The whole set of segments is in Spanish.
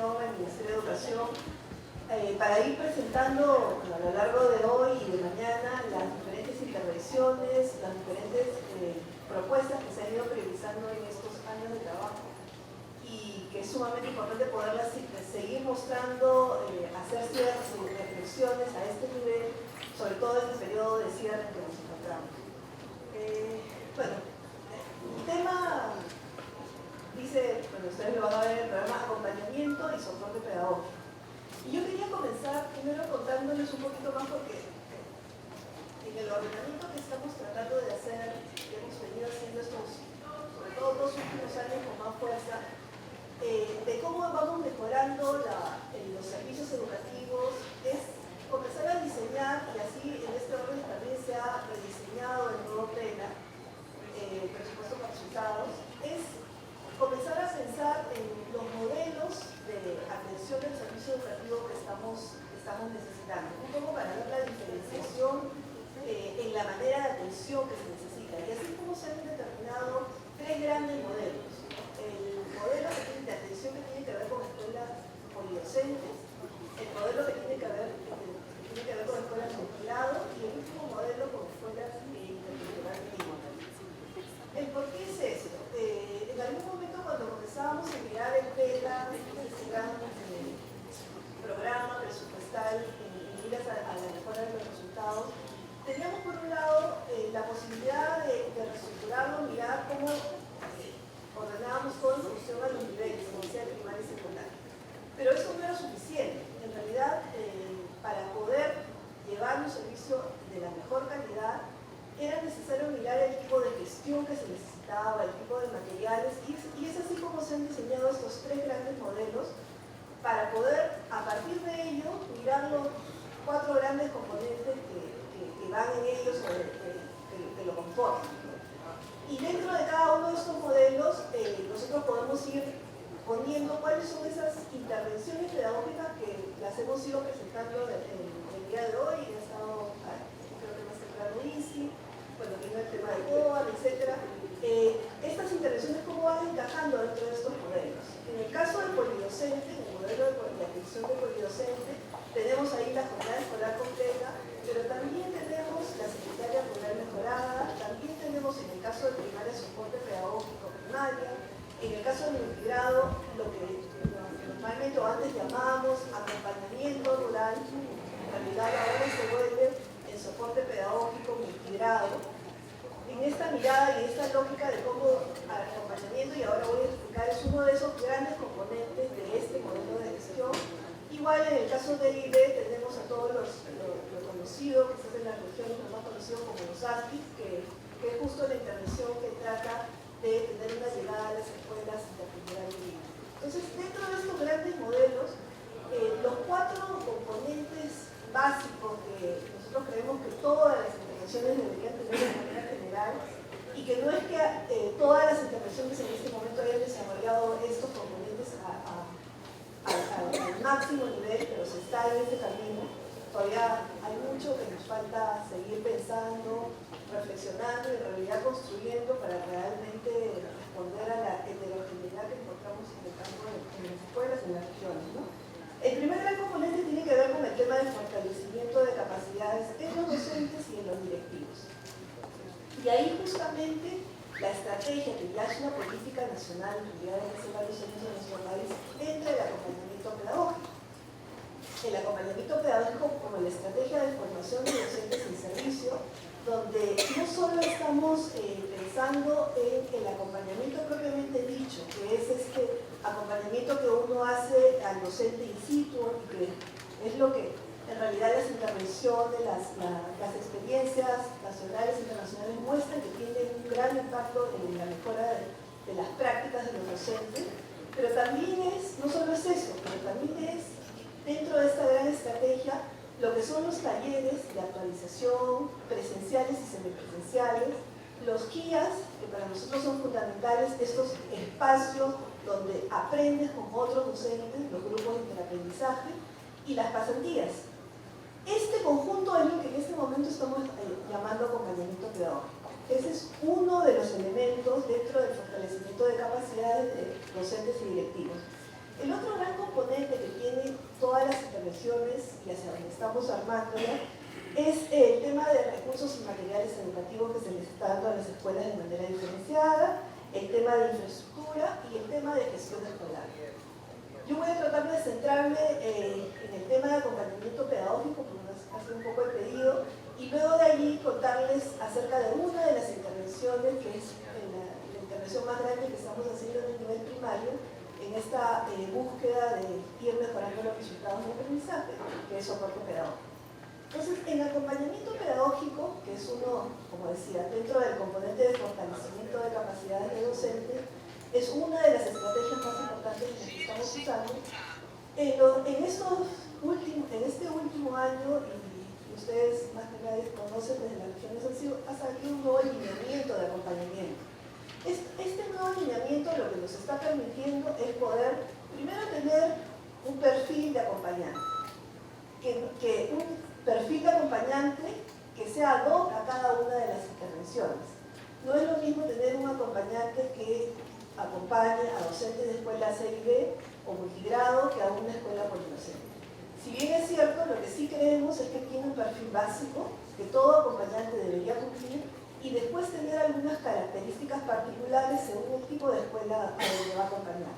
Educación, el Ministerio de Educación, para ir presentando a lo largo de hoy y de mañana las diferentes intervenciones, las diferentes propuestas que se han ido priorizando en estos años de trabajo y que es sumamente importante poderlas seguir mostrando, hacer ciertas reflexiones a este nivel, sobre todo en el periodo de cierre en que nos encontramos. Bueno, el tema dice, bueno, ustedes lo van a ver en el programa acompañamiento y soporte pedagógico. Y yo quería comenzar primero contándoles un poquito más porque en el ordenamiento que estamos tratando de hacer, que hemos venido haciendo estos, sobre todo 2 últimos años con más fuerza, de cómo vamos mejorando los servicios educativos, es comenzar a diseñar, y así en este orden también se ha rediseñado el nuevo PENA, presupuesto para resultados, es comenzar a pensar en los modelos de atención del servicio educativo que estamos necesitando, un poco para ver la diferenciación en la manera de atención que se necesita. Y así como se han determinado 3 grandes modelos. El modelo de atención que tiene que ver con escuelas polidocentes, el modelo que tiene que ver con escuelas de grado y el último modelo con escuelas interculturales y monolíticas. ¿El por qué es esto? En algún momento cuando comenzábamos a mirar el PELA, ese gran programa presupuestal en miras a la mejora de los resultados, teníamos por un lado la posibilidad de reestructurarlo, mirar cómo ordenábamos todo en función a los niveles, inicial, primaria y secundaria. Pero esto no era suficiente. En realidad, para poder llevar un servicio de la mejor calidad, era necesario mirar el tipo de gestión que se necesitaba, el tipo de materiales, y es así como se han diseñado estos 3 grandes modelos para poder, a partir de ello, mirar los 4 grandes componentes que van en ellos o que lo conforman. Y dentro de cada uno de estos modelos, nosotros podemos ir poniendo cuáles son esas intervenciones pedagógicas que las hemos ido presentando el día de hoy, y ha estado, creo que más temprano ICI, bueno, viene el tema de COAN, etc. Estas intervenciones, ¿cómo van encajando dentro de estos modelos? En el caso del polidocente, en el modelo de atención del polidocente, tenemos ahí la jornada escolar completa, pero también tenemos la secretaria rural mejorada, también tenemos en el caso de primaria soporte pedagógico primaria, en el caso del multigrado, lo que normalmente o antes llamábamos acompañamiento rural, en realidad ahora se vuelve el soporte pedagógico multigrado. En esta mirada y esta lógica de cómo acompañamiento, y ahora voy a explicar, es uno de esos grandes componentes de este modelo de gestión. Igual en el caso de IB tenemos a todos lo conocido, que es en la región lo más conocido como los ASPIs, que es justo la intervención que trata de tener una llegada a las escuelas interculturales. Entonces, dentro de estos grandes modelos, los 4 componentes básicos que nosotros creemos que todas las intervenciones deberían tener de manera general, y que no es que todas las intervenciones en este momento hayan desarrollado estos componentes al máximo nivel, pero se está en este camino. Todavía hay mucho que nos falta seguir pensando, reflexionando y en realidad construyendo para realmente responder a la heterogeneidad que encontramos en el campo en las escuelas, en las regiones, ¿no? El primer gran componente tiene que ver con el tema del fortalecimiento de capacidades en los docentes y en los directivos. Y ahí justamente la estrategia, que ya es una política nacional en realidad desde hace varios años en nuestro país, entra el acompañamiento pedagógico. El acompañamiento pedagógico como la estrategia de formación de docentes en servicio, donde no solo estamos pensando en el acompañamiento propiamente dicho, que es este acompañamiento que uno hace al docente in situ, y que es lo que en realidad las intervenciones, las experiencias nacionales e internacionales muestran que tienen un gran impacto en la mejora de las prácticas de los docentes, pero también no solo es eso, pero también es dentro de esta gran estrategia lo que son los talleres de actualización presenciales y semipresenciales, los guías, que para nosotros son fundamentales, estos espacios donde aprendes con otros docentes, los grupos de interaprendizaje, y las pasantías. Este conjunto es lo que en este momento estamos llamando acompañamiento pedagógico. Ese es uno de los elementos dentro del fortalecimiento de capacidades de docentes y directivos. El otro gran componente que tiene todas las intervenciones y hacia donde estamos armándola es el tema de recursos y materiales educativos que se les está dando a las escuelas de manera diferenciada, el tema de infraestructura y el tema de gestión escolar. Yo voy a tratar de centrarme en el tema de acompañamiento pedagógico, porque ha sido un poco el pedido, y luego de allí contarles acerca de una de las intervenciones, que es la intervención más grande que estamos haciendo en el nivel primario, en esta búsqueda de ir mejorando los resultados de aprendizaje, que es soporte pedagógico. Entonces, en acompañamiento pedagógico, que es uno, como decía, dentro del componente de fortalecimiento de capacidades de docente, es una de las estrategias más importantes que estamos usando. En este último año, y ustedes más que nadie conocen desde las regiones, ha salido un nuevo alineamiento de acompañamiento. Este nuevo alineamiento lo que nos está permitiendo es poder, primero, tener un perfil de acompañante. Un perfil de acompañante que sea ad hoc a cada una de las intervenciones. No es lo mismo tener un acompañante que acompañe a docentes de escuela C y B o multigrado que a una escuela polidocente. Si bien es cierto, lo que sí creemos es que tiene un perfil básico que todo acompañante debería cumplir y después tener algunas características particulares según el tipo de escuela a donde va a acompañar.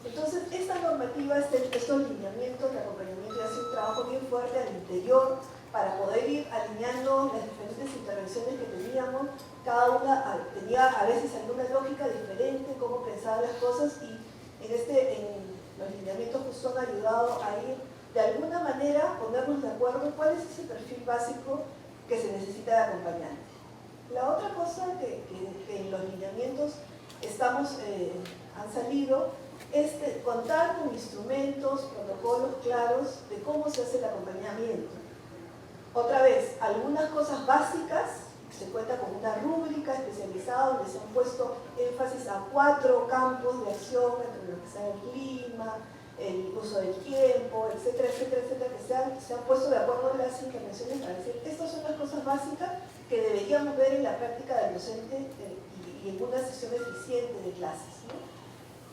Entonces, esta normativa, estos lineamientos de acompañamiento, hace un trabajo bien fuerte al interior para poder ir alineando las diferentes intervenciones que teníamos. Cada una tenía a veces alguna lógica diferente, cómo pensar las cosas, y en los lineamientos justo han ayudado a ir, de alguna manera, ponernos de acuerdo cuál es ese perfil básico que se necesita de acompañante. La otra cosa que en los lineamientos han salido es contar con instrumentos, protocolos claros de cómo se hace el acompañamiento. Otra vez, algunas cosas básicas, se cuenta con una rúbrica especializada donde se han puesto énfasis a 4 campos de acción, entre lo que sea el clima, el uso del tiempo, etcétera, etcétera, etcétera, que se han puesto de acuerdo en las intervenciones para decir, estas son las cosas básicas que deberíamos ver en la práctica del docente y en una sesión eficiente de clases, ¿no?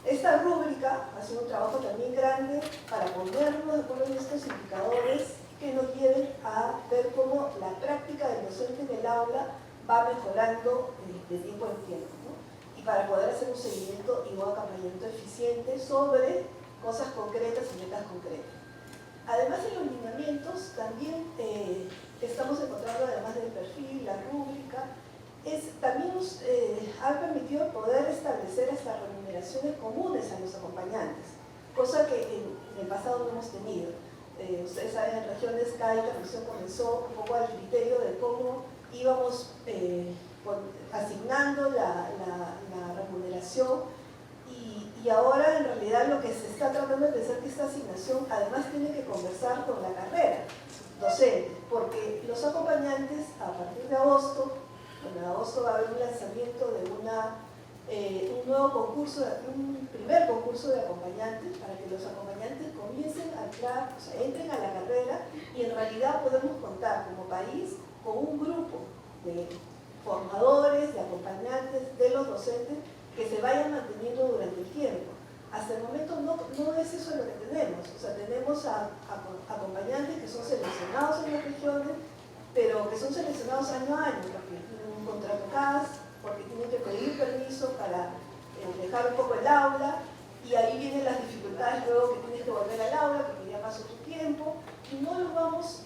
Esta rúbrica ha sido un trabajo también grande para ponernos de acuerdo en estos indicadores que nos lleven a ver cómo la práctica del docente en el aula va mejorando de tiempo en tiempo, ¿no? Y para poder hacer un seguimiento y un acompañamiento eficiente sobre cosas concretas y metas concretas. Además de los lineamientos, también estamos encontrando, además del perfil, la rúbrica, también nos ha permitido poder establecer hasta remuneraciones comunes a los acompañantes, cosa que en el pasado no hemos tenido. Ustedes saben, en regiones cada intervención comenzó un poco al criterio de cómo íbamos asignando la remuneración, y ahora en realidad lo que se está tratando de pensar que esta asignación además tiene que conversar con la carrera docente, porque los acompañantes a partir de agosto, en agosto va a haber un lanzamiento de un nuevo concurso, un primer concurso de acompañantes, para que los acompañantes comiencen a entrar, o sea, entren a la carrera, y en realidad podemos contar como país con un grupo de formadores, de acompañantes, de los docentes, que se vayan manteniendo durante el tiempo. Hasta el momento no es eso lo que tenemos, o sea, tenemos acompañantes que son seleccionados en las regiones, pero que son seleccionados año a año, porque tienen un contrato CAS, porque tienen que pedir permiso para dejar un poco el aula, y ahí vienen las dificultades luego que tienes que volver al aula porque ya pasó tu tiempo, y no los vamos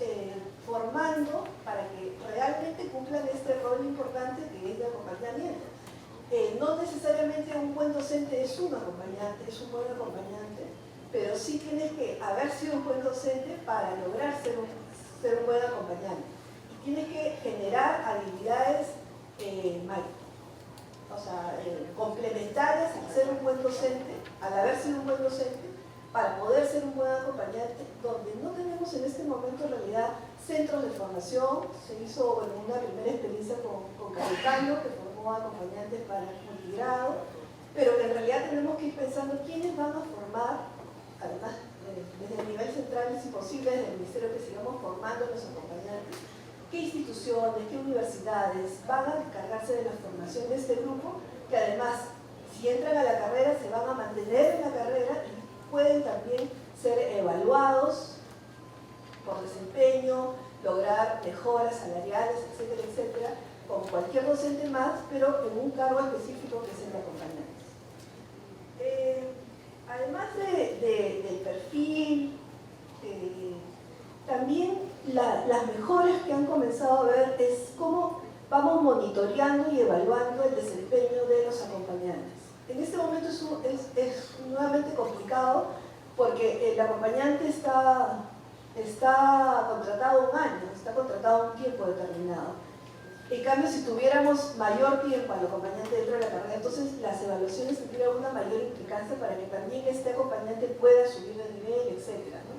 formando para que realmente cumplan este rol importante que es de acompañamiento. No necesariamente un buen docente es un acompañante, es un buen acompañante, pero sí tienes que haber sido un buen docente para lograr ser un buen acompañante. Y tienes que generar habilidades complementarias al ser un buen docente, al haber sido un buen docente, para poder ser un buen acompañante, donde no tenemos en este momento en realidad centros de formación. Se hizo una primera experiencia con Cayetano, que formó acompañantes para el multigrado, pero que en realidad tenemos que ir pensando quiénes van a formar, además desde el nivel central, si posible, desde el ministerio, que sigamos formando a los acompañantes, qué instituciones, qué universidades van a encargarse de la formación de este grupo, que además, si entran a la carrera, se van a mantener en la carrera y pueden también ser evaluados por desempeño, lograr mejoras salariales, etcétera, etcétera, como cualquier docente más, pero en un cargo específico que es el de acompañantes. Además del perfil, también las mejoras que han comenzado a ver es cómo vamos monitoreando y evaluando el desempeño de los acompañantes. En este momento es nuevamente complicado porque el acompañante está contratado un año, está contratado un tiempo determinado. En cambio, si tuviéramos mayor tiempo al acompañante dentro de la carrera, entonces las evaluaciones tendrían una mayor implicancia para que también este acompañante pueda subir de nivel, etc., ¿no?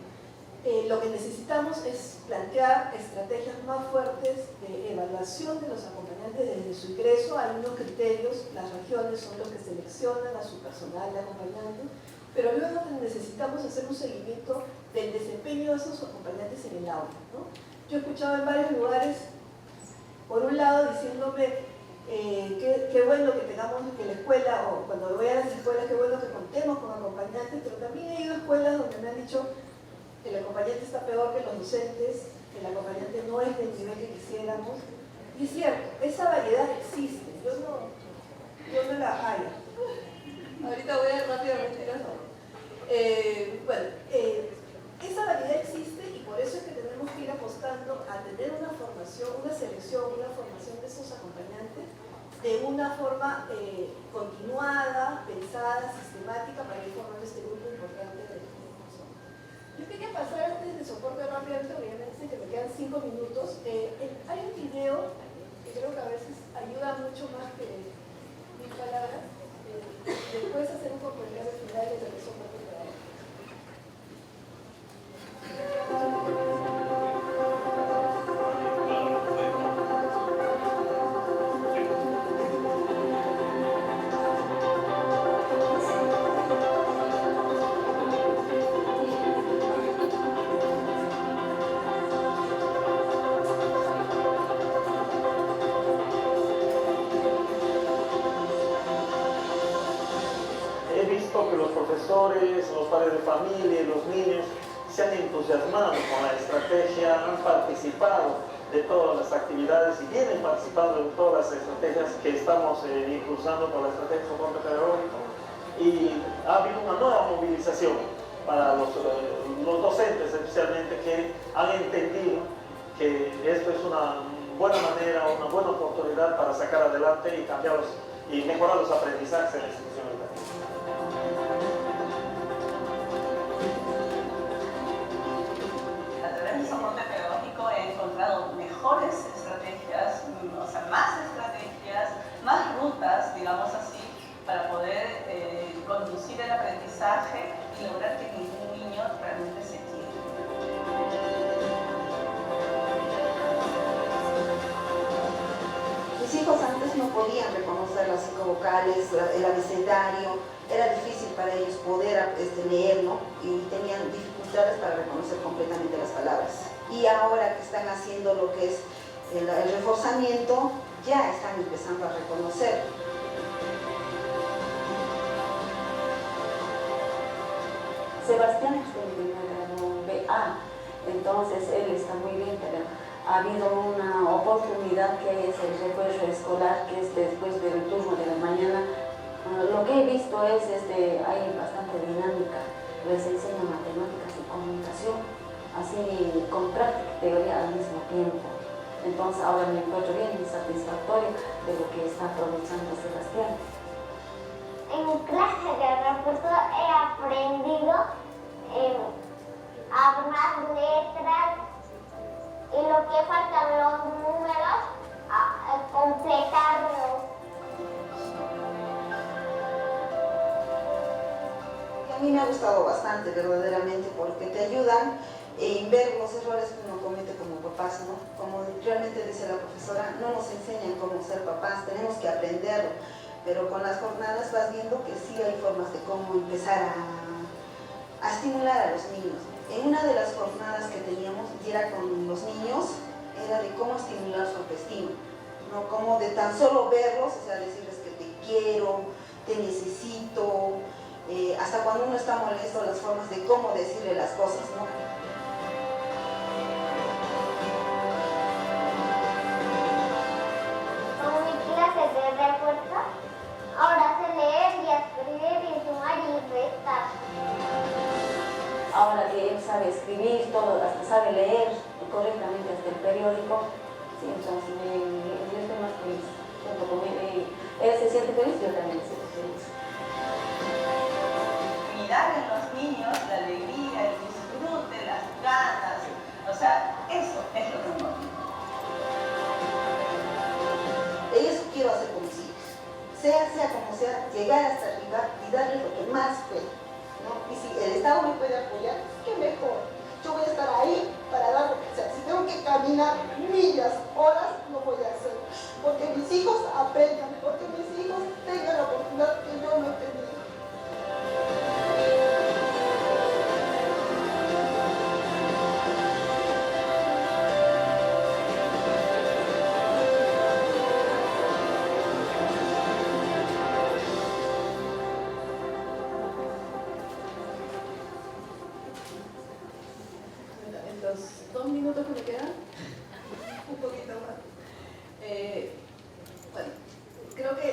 Lo que necesitamos es plantear estrategias más fuertes de evaluación de los acompañantes desde su ingreso. Hay unos criterios, las regiones son los que seleccionan a su personal de acompañantes, pero luego necesitamos hacer un seguimiento del desempeño de esos acompañantes en el aula, ¿no? Yo he escuchado en varios lugares, por un lado diciéndome qué bueno que tengamos que la escuela, o cuando voy a las escuelas, qué bueno que contemos con acompañantes, pero también he ido a escuelas donde me han dicho el acompañante está peor que los docentes, el acompañante no es del nivel que quisiéramos. Y es cierto, esa variedad existe, yo no la hallo. Ahorita voy a rápidamente ir a eso. Esa variedad existe y por eso es que tenemos que ir apostando a tener una formación, una selección, una formación de esos acompañantes de una forma continuada, pensada, sistemática para ir formando este grupo importante de personas. Yo quería pasar antes de soporte rápidamente, porque ya me dicen que me quedan 5 minutos. Hay un video que creo que a veces ayuda mucho más que 1000 palabras. Después hacer un comentario final de lo que soporte pedagógico. Los padres de familia y los niños se han entusiasmado con la estrategia, han participado de todas las actividades y vienen participando en todas las estrategias que estamos impulsando con la estrategia de soporte pedagógico, y ha habido una nueva movilización para los docentes especialmente, que han entendido que esto es una buena manera, una buena oportunidad para sacar adelante y cambiar y mejorar los aprendizajes en la institución educativa. Mejores estrategias, o sea, más estrategias, más rutas, digamos así, para poder conducir el aprendizaje y lograr que ningún niño realmente se quede. Mis hijos antes no podían reconocer las psicovocales, el abecedario, era difícil para ellos poder leerlo, y tenían dificultades para reconocer completamente las palabras. Y ahora que están haciendo lo que es el reforzamiento, ya están empezando a reconocer. Sebastián es un grado BA, entonces él está muy bien, pero ha habido una oportunidad que es el refuerzo escolar, que es después del turno de la mañana. Lo que he visto es hay bastante dinámica, les enseña matemáticas y comunicación, así con práctica y teoría al mismo tiempo. Entonces ahora me encuentro bien satisfactorio de lo que está aprovechando Sebastián. En clase de refuerzo he aprendido a armar letras y lo que faltan los números, a completarlos. A mí me ha gustado bastante, verdaderamente, porque te ayudan en ver los errores que uno comete como papás, ¿no? Como realmente dice la profesora, no nos enseñan cómo ser papás, tenemos que aprenderlo, pero con las jornadas vas viendo que sí hay formas de cómo empezar a estimular a los niños. En una de las jornadas que teníamos, y era con los niños, era de cómo estimular su autoestima, ¿no? Como de tan solo verlos, o sea, decirles que te quiero, te necesito, hasta cuando uno está molesto, las formas de cómo decirle las cosas, ¿no? Como mi clase de refuerzo, ahora sé leer y escribir y sumar y restar. Ahora que él sabe escribir todo, hasta sabe leer correctamente hasta el periódico, sí, entonces yo estoy más feliz junto con él. Él se siente feliz, yo también me siento feliz. Mirar en los niños la alegría, el disfrute, las ganas, o sea, eso es lo que me motiva. Eso quiero hacer con mis hijos, sea como sea, llegar hasta arriba y darles lo que más puedo, ¿no? Y si el Estado me puede apoyar, qué mejor. Yo voy a estar ahí para dar lo que sea. Si tengo que caminar millas, horas, lo voy a hacer. Porque mis hijos aprendan, porque mis hijos tengan la oportunidad que yo no he tenido. En los 2 minutos que me quedan, un poquito más. Bueno, creo que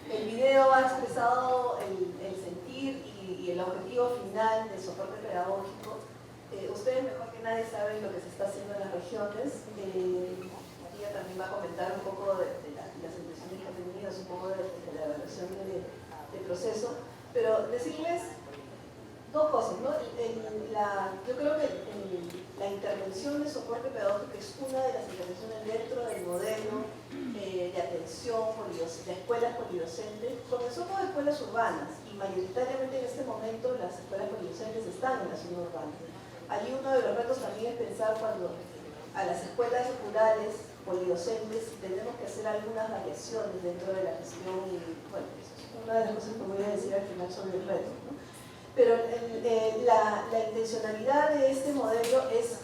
el video ha expresado el sentir y el objetivo final del soporte pedagógico. Ustedes mejor que nadie saben lo que se está haciendo en las regiones. María también va a comentar un poco de las impresiones que ha tenido, un poco de la evaluación del proceso, pero decirles dos cosas, ¿no? Yo creo que la intervención de soporte pedagógico es una de las intervenciones dentro del modelo de atención de escuelas polidocentes. Comenzó con escuelas urbanas y mayoritariamente en este momento las escuelas polidocentes están en la zona urbana. Allí uno de los retos también es pensar cuando a las escuelas rurales polidocentes tenemos que hacer algunas variaciones dentro de la gestión y bueno, eso es una de las cosas que voy a decir al final sobre el reto, ¿no? Pero la intencionalidad de este modelo es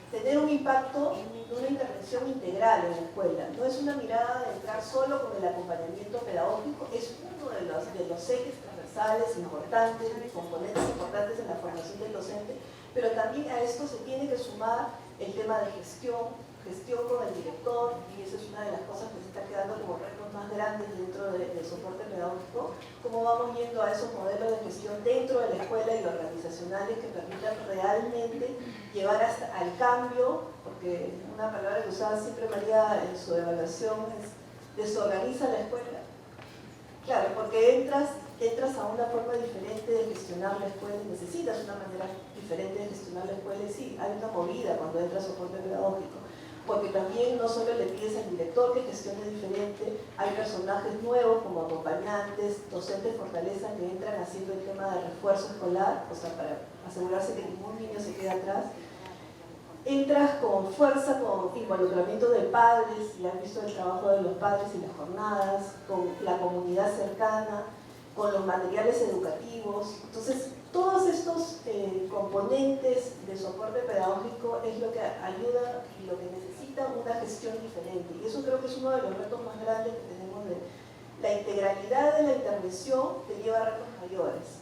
tener un impacto, una intervención integral en la escuela. No es una mirada de entrar solo con el acompañamiento pedagógico, es uno de los ejes transversales importantes, componentes importantes en la formación del docente, pero también a esto se tiene que sumar el tema de gestión con el director, y eso es una de las cosas que se está quedando como retos más grandes dentro del soporte pedagógico, cómo vamos yendo a esos modelos de gestión dentro de la escuela y organizacionales que permitan realmente llevar hasta al cambio, porque una palabra que usaba siempre María en su evaluación es desorganiza la escuela. Claro, porque entras a una forma diferente de gestionar la escuela y necesitas una manera diferente de gestionar la escuela, y sí, hay una movida cuando entra soporte pedagógico, porque también no solo le pides al director que gestione diferente, hay personajes nuevos como acompañantes, docentes fortaleza que entran haciendo el tema de refuerzo escolar, o sea, para asegurarse que ningún niño se quede atrás. Entras con fuerza, con involucramiento de padres, y han visto el trabajo de los padres y las jornadas, con la comunidad cercana, con los materiales educativos. Entonces, todos estos componentes de soporte pedagógico es lo que ayuda y lo que necesita una gestión diferente. Y eso creo que es uno de los retos más grandes que tenemos. La integralidad de la intervención te lleva a retos mayores.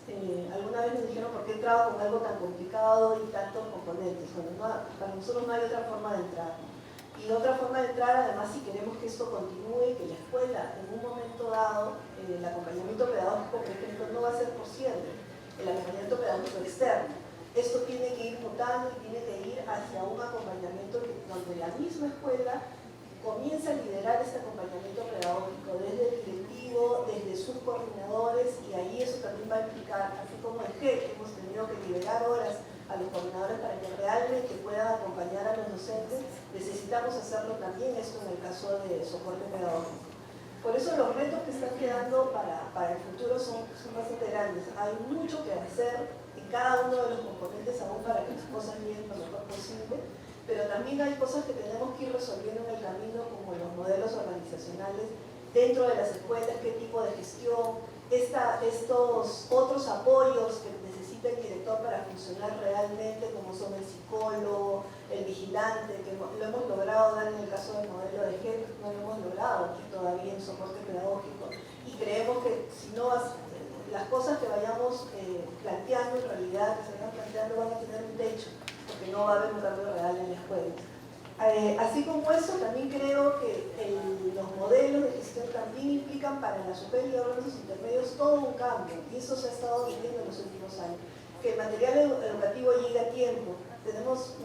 Alguna vez nos dijeron por qué entraba con algo tan complicado y tantos componentes. Bueno, para nosotros no hay otra forma de entrar, ¿no? Y otra forma de entrar, además, si queremos que esto continúe, que la escuela en un momento dado, el acompañamiento pedagógico, por ejemplo, no va a ser por siempre, el acompañamiento pedagógico externo. Esto tiene que ir mutando y tiene que ir hacia un acompañamiento donde la misma escuela comienza a liderar este acompañamiento pedagógico desde el directivo, desde sus coordinadores, y ahí eso también va a implicar, así como el que hemos tenido que liberar horas a los coordinadores para que realmente puedan acompañar a los docentes, necesitamos hacerlo también esto en el caso de soporte pedagógico. Por eso los retos que están quedando para el futuro son bastante grandes. Hay mucho que hacer en cada uno de los componentes aún para que las cosas lleguen lo mejor posible, pero también hay cosas que tenemos que ir resolviendo en el camino, como los modelos organizacionales dentro de las escuelas, qué tipo de gestión, estos otros apoyos que necesita el director para funcionar realmente, como son el psicólogo, el vigilante, que lo hemos logrado dar en el caso del modelo de GEP, no lo hemos logrado aquí todavía en soporte pedagógico, y creemos que si no las cosas que vayamos planteando en realidad, que se vayan planteando, van a tener un techo, porque no va a haber un cambio real en la escuela. Así como eso, también creo que los modelos de gestión también implican para la superior y ahora los intermedios todo un cambio, y eso se ha estado viviendo en los últimos años. Que el material educativo llegue a tiempo. Tenemos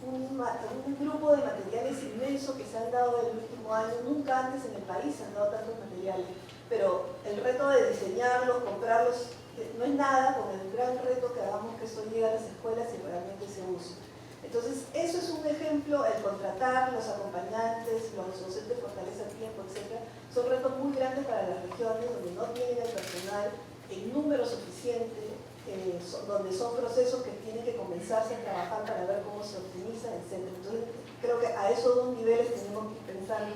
un grupo de materiales inmenso que se han dado en el último año, nunca antes en el país se han dado tantos materiales, pero el reto de diseñarlos, comprarlos, no es nada con el gran reto que hagamos que esto llegue a las escuelas y realmente se use. Entonces, eso es un ejemplo, el contratar los acompañantes, los docentes fortaleza a tiempo, etc. Son retos muy grandes para las regiones donde no tienen el personal en número suficiente, donde son procesos que tienen que comenzarse a trabajar para ver cómo se optimiza, etc. Entonces, creo que a esos dos niveles tenemos que ir pensando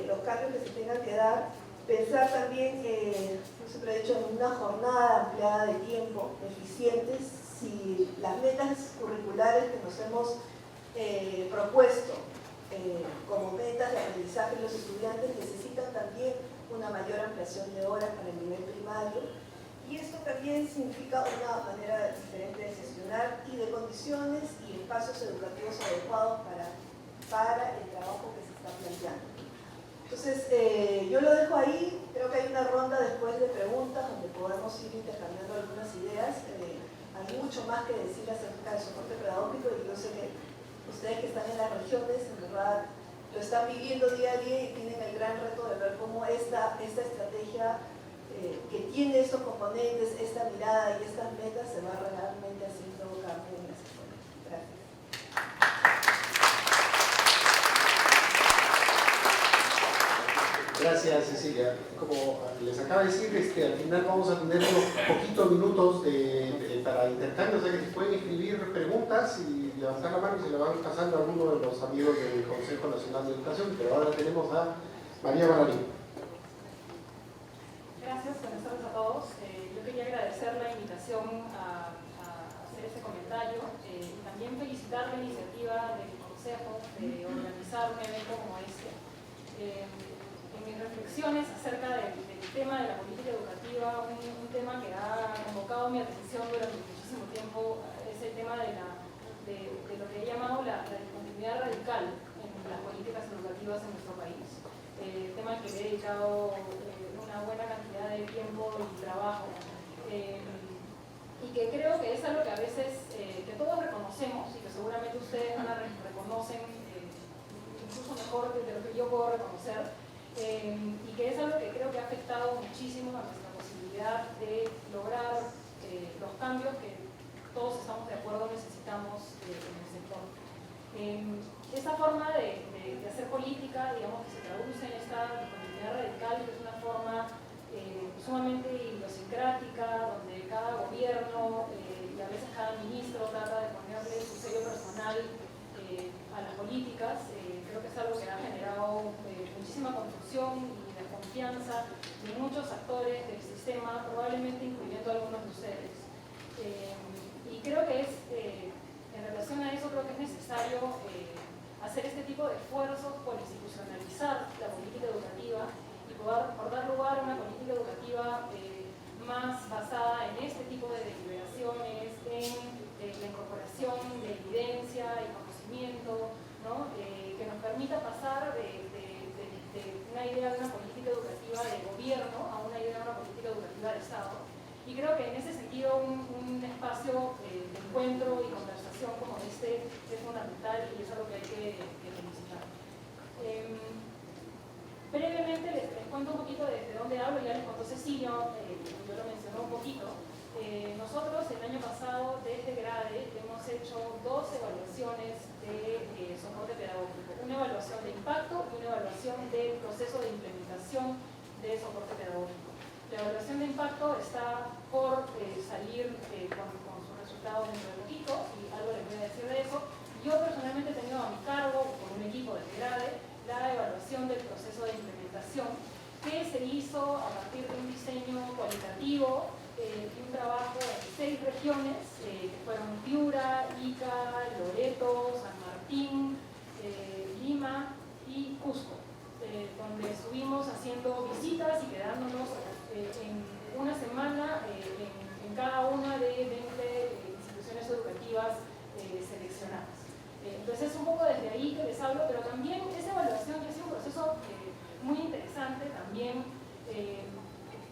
los cambios que se tengan que dar. Pensar también, yo siempre he dicho, en una jornada ampliada de tiempo, eficientes, si las metas curriculares que nos hemos propuesto como metas de aprendizaje de los estudiantes necesitan también una mayor ampliación de horas para el nivel primario, y esto también significa una manera diferente de gestionar y de condiciones y espacios educativos adecuados para el trabajo que se está planteando. Entonces, yo lo dejo ahí. Creo que hay una ronda después de preguntas donde podemos ir intercambiando algunas ideas. Hay mucho más que decir acerca del soporte pedagógico, y yo sé que ustedes que están en las regiones, en verdad, lo están viviendo día a día y tienen el gran reto de ver cómo esta estrategia que tiene estos componentes, esta mirada y estas metas se va realmente haciendo cambio en las escuelas. Gracias. Gracias, Cecilia. Como les acaba de decir, al final vamos a tener unos poquitos minutos para intercambio, o sea que se pueden escribir preguntas y levantar la mano y se le van pasando a alguno de los amigos del Consejo Nacional de Educación, pero ahora tenemos a María Balarín. Gracias, buenas tardes a todos. Yo quería agradecer la invitación a hacer este comentario y también felicitar la iniciativa del Consejo de organizar un evento como este. En mis reflexiones acerca del tema de la política educativa, un tema que ha convocado mi atención durante muchísimo tiempo es el tema de lo que he llamado la discontinuidad radical en las políticas educativas en nuestro país. Tema al que le he dedicado una buena cantidad de tiempo y trabajo, y que creo que es algo que a veces que todos reconocemos y que seguramente ustedes reconocen incluso mejor de lo que yo puedo reconocer, y que es algo que creo que ha afectado muchísimo a nuestra posibilidad de lograr los cambios que todos estamos de acuerdo necesitamos en el sector. Esta forma de hacer política, digamos, que se traduce en esta discontinuidad radical, que es una forma sumamente idiosincrática, donde cada gobierno y a veces cada ministro trata de ponerle su sello personal a las políticas. Creo que es algo que ha generado muchísima confusión y desconfianza de muchos actores del sistema, probablemente incluyendo a algunos de ustedes. Y creo que en relación a eso, creo que es necesario hacer este tipo de esfuerzos por institucionalizar la política educativa y por dar lugar a una política educativa más basada en este tipo de deliberaciones, en la incorporación de evidencia y conocimiento, ¿no? Que nos permita pasar de una idea de una política educativa de gobierno a una idea de una política educativa de Estado. Y creo que en ese sentido un espacio de encuentro y conversación como este es fundamental y es algo que hay que felicitar. Brevemente les cuento un poquito de dónde hablo, ya les contó Cecilia, yo lo mencioné un poquito. Nosotros el año pasado desde GRADE hemos hecho 2 evaluaciones de soporte pedagógico, una evaluación de impacto y una evaluación del proceso de implementación de soporte pedagógico. La evaluación de impacto está por salir con sus resultados dentro de poquito y algo les voy a decir de eso. Yo personalmente he tenido a mi cargo, con un equipo de GRADE, la evaluación del proceso de implementación que se hizo a partir de un diseño cualitativo y un trabajo en 6 regiones que fueron Piura, Ica, Loreto, San Martín, Lima y Cusco, donde estuvimos haciendo visitas y quedándonos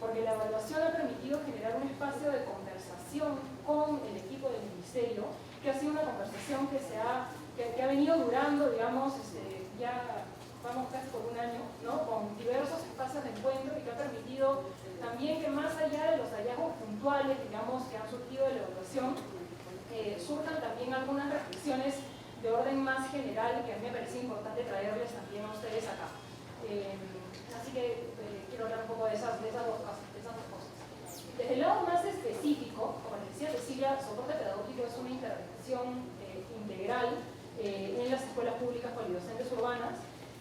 porque la evaluación ha permitido generar un espacio de conversación con el equipo del ministerio, que ha sido una conversación que ha venido durando, digamos, ya vamos casi por un año, ¿no? Con diversos espacios de encuentro y que ha permitido también que más allá de los hallazgos puntuales, digamos, que han surgido de la evaluación, surjan también algunas reflexiones de orden más general que a mí me parece importante traerles también a ustedes acá. Así que quiero hablar un poco de esas dos cosas. Desde el lado más específico, como les decía Cecilia, soporte pedagógico es una intervención integral en las escuelas públicas polidocentes urbanas,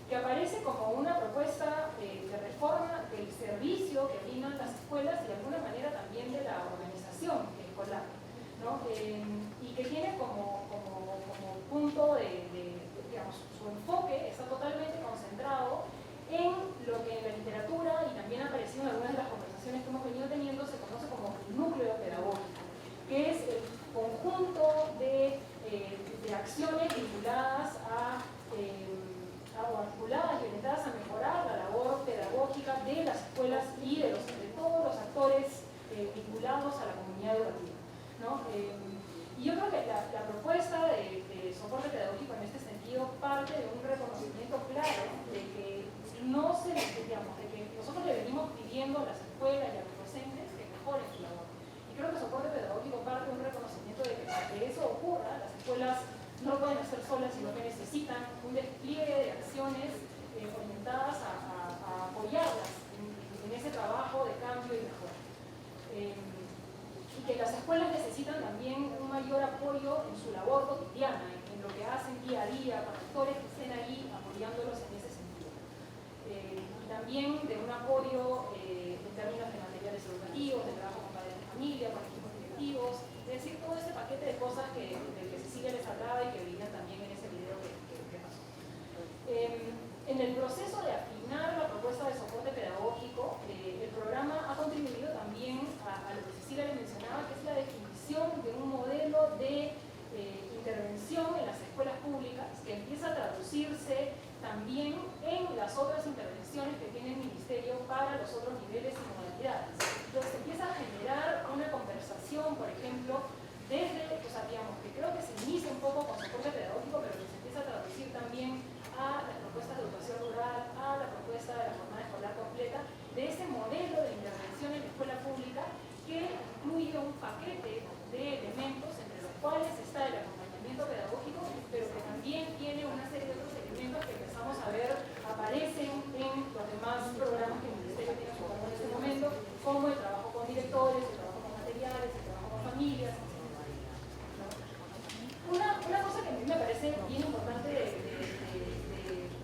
que aparece como una propuesta de reforma del servicio que brindan las escuelas y de alguna manera también de la organización escolar, ¿no? Y que tiene como punto digamos, su enfoque está totalmente concentrado en lo que en la literatura y también ha aparecido en algunas de las conversaciones que hemos venido teniendo se conoce como el núcleo pedagógico, que es el conjunto de acciones vinculadas o articuladas y orientadas a mejorar la labor pedagógica de las escuelas y de todos los actores vinculados a la comunidad educativa, ¿no? Y yo creo que la propuesta de soporte pedagógico en este sentido parte de un reconocimiento claro de que de que nosotros le venimos pidiendo a las escuelas y a los docentes que mejoren su labor. Y creo que soporte pedagógico parte de un reconocimiento de que para que eso ocurra, las escuelas no lo pueden hacer solas, sino que necesitan un despliegue de acciones orientadas a apoyarlas en ese trabajo de cambio y mejora. Y que las escuelas necesitan también un mayor apoyo en su labor cotidiana, en lo que hacen día a día, con actores que estén ahí apoyándolos en ese sentido. Y también de un apoyo en términos de materiales educativos, de trabajo con padres de familia, con equipos directivos, es decir, todo este paquete de cosas del que Cecilia les hablaba y que veían también en ese video que pasó. En el proceso de afinar la propuesta de soporte pedagógico, el programa ha contribuido también a lo que Cecilia le mencionaba, que es la definición de un modelo de intervención en las escuelas públicas que empieza a traducirse también en las otras intervenciones que tiene el Ministerio para los otros niveles y modalidades. Entonces empieza a generar una conversación, por ejemplo, digamos, que creo que se inicia un poco con soporte pedagógico, pero que se empieza a traducir también a las propuestas de educación rural, a la propuesta de la jornada escolar completa, de ese modelo de intervención en la escuela pública que incluye un paquete de elementos entre los cuales está el acompañamiento pedagógico, pero que también tiene una serie de otros elementos que empezamos a ver aparecen en los demás programas que el Ministerio tiene en este momento, como el trabajo con directores, el trabajo con materiales, el trabajo con familias, etc. Una cosa que a mí me parece bien importante de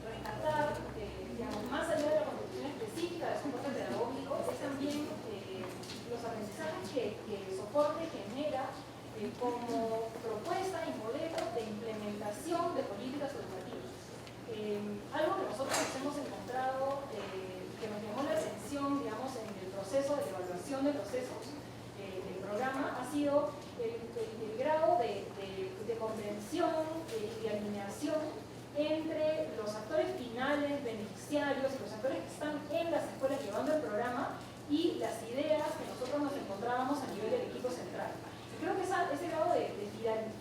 rescatar, digamos, más allá de la contribución específica de soporte pedagógico, es también los aprendizajes que el soporte genera como propuesta y modelo de implementación de políticas educativas. Algo que nosotros nos hemos encontrado que nos llamó la atención, digamos, en el proceso de evaluación de procesos del programa ha sido el grado de comprensión y alineación entre los actores finales, beneficiarios y los actores que están en las escuelas llevando el programa y las ideas que nosotros nos encontrábamos a nivel del equipo central. Y creo que ese grado de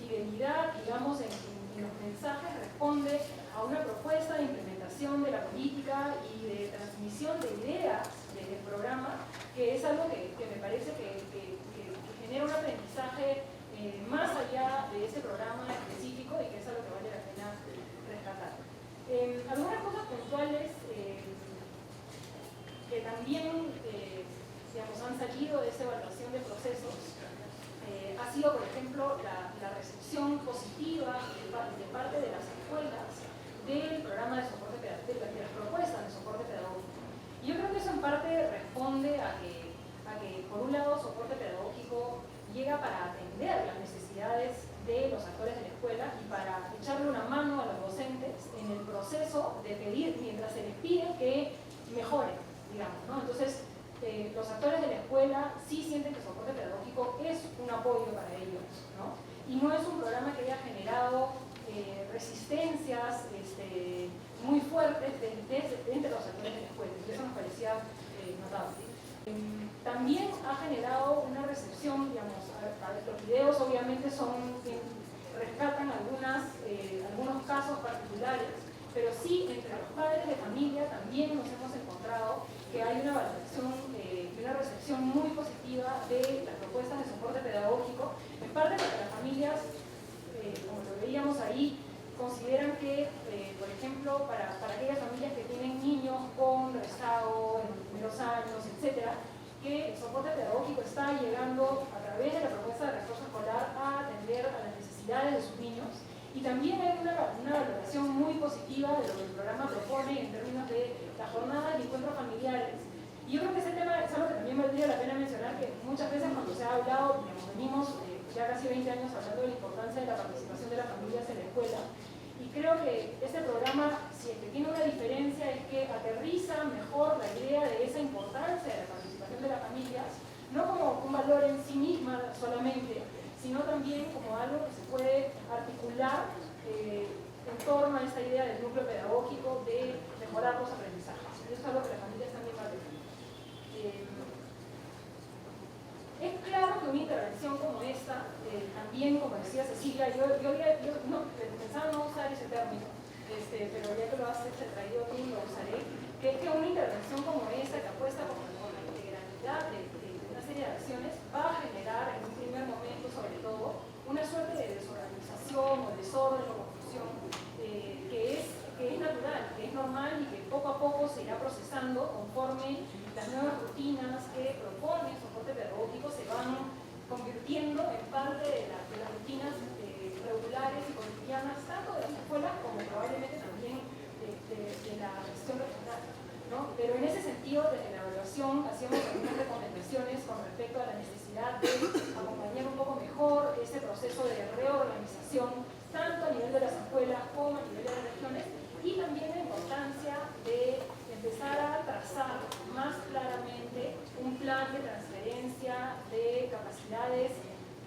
fidelidad, digamos, en los mensajes responde a una propuesta de implementación de la política y de transmisión de ideas del programa, que es algo que me parece que genera un aprendizaje más allá de ese programa específico y que es algo que vale la pena rescatar. Algunas cosas puntuales que también digamos, han salido de esa evaluación de procesos ha sido, por ejemplo, la recepción positiva de parte de las escuelas del programa de soporte pedagógico, de las propuestas de soporte pedagógico. Y yo creo que eso en parte responde a que por un lado, soporte pedagógico llega para atender las necesidades de los actores de la escuela y para echarle una mano a los docentes en el proceso de pedir, mientras se les pide que mejoren, digamos, ¿no? Entonces, los actores de la escuela sí sienten que soporte pedagógico es un apoyo para ellos, ¿no? Y no es un programa que haya generado resistencias muy fuertes entre los actores de la escuela, y eso nos parecía notable. también ha generado una recepción, digamos, los videos obviamente rescatan algunos casos particulares, pero sí entre los padres de familia también nos hemos encontrado que hay una valoración y una recepción muy positiva de las propuestas de soporte pedagógico, en parte porque las familias, como lo veíamos ahí, consideran que, por ejemplo, para aquellas familias que tienen niños con rezago en los primeros años, etc., que el soporte pedagógico está llegando a través de la propuesta de refuerzo escolar a atender a las necesidades de sus niños. Y también hay una valoración muy positiva de lo que el programa propone en términos de la jornada de encuentros familiares. Y yo creo que ese tema es algo que también valdría la pena mencionar, que muchas veces cuando se ha hablado, digamos, venimos ya casi 20 años hablando de la importancia de la participación de las familias en la escuela. Y creo que este programa, si es que tiene una diferencia, es que aterriza mejor la idea de esa importancia de la participación de las familias, no como un valor en sí misma solamente, sino también como algo que se puede articular en torno a esta idea del núcleo pedagógico de mejorar los aprendizajes. Y eso es algo que las familias también valoran. Es claro que una intervención como esta, también, como decía Cecilia, yo pensaba no usar ese término, pero ya que lo has traído tú, lo usaré, que es que una intervención como esta, que apuesta por la integralidad de una serie de acciones, va a generar en un primer momento, sobre todo, una suerte de desorganización o desorden o confusión, que es natural, que es normal y que poco a poco se irá procesando conforme las nuevas rutinas que propone el soporte pedagógico se van convirtiendo en parte de las rutinas regulares y cotidianas, tanto de las escuelas como probablemente también de la gestión regional, ¿no? Pero en ese sentido, desde la evaluación hacíamos algunas recomendaciones con respecto a la necesidad de acompañar un poco mejor ese proceso de reorganización, tanto a nivel de las escuelas como a nivel de las regiones, y también la importancia de empezar a trazar más claramente un plan de transferencia de capacidades,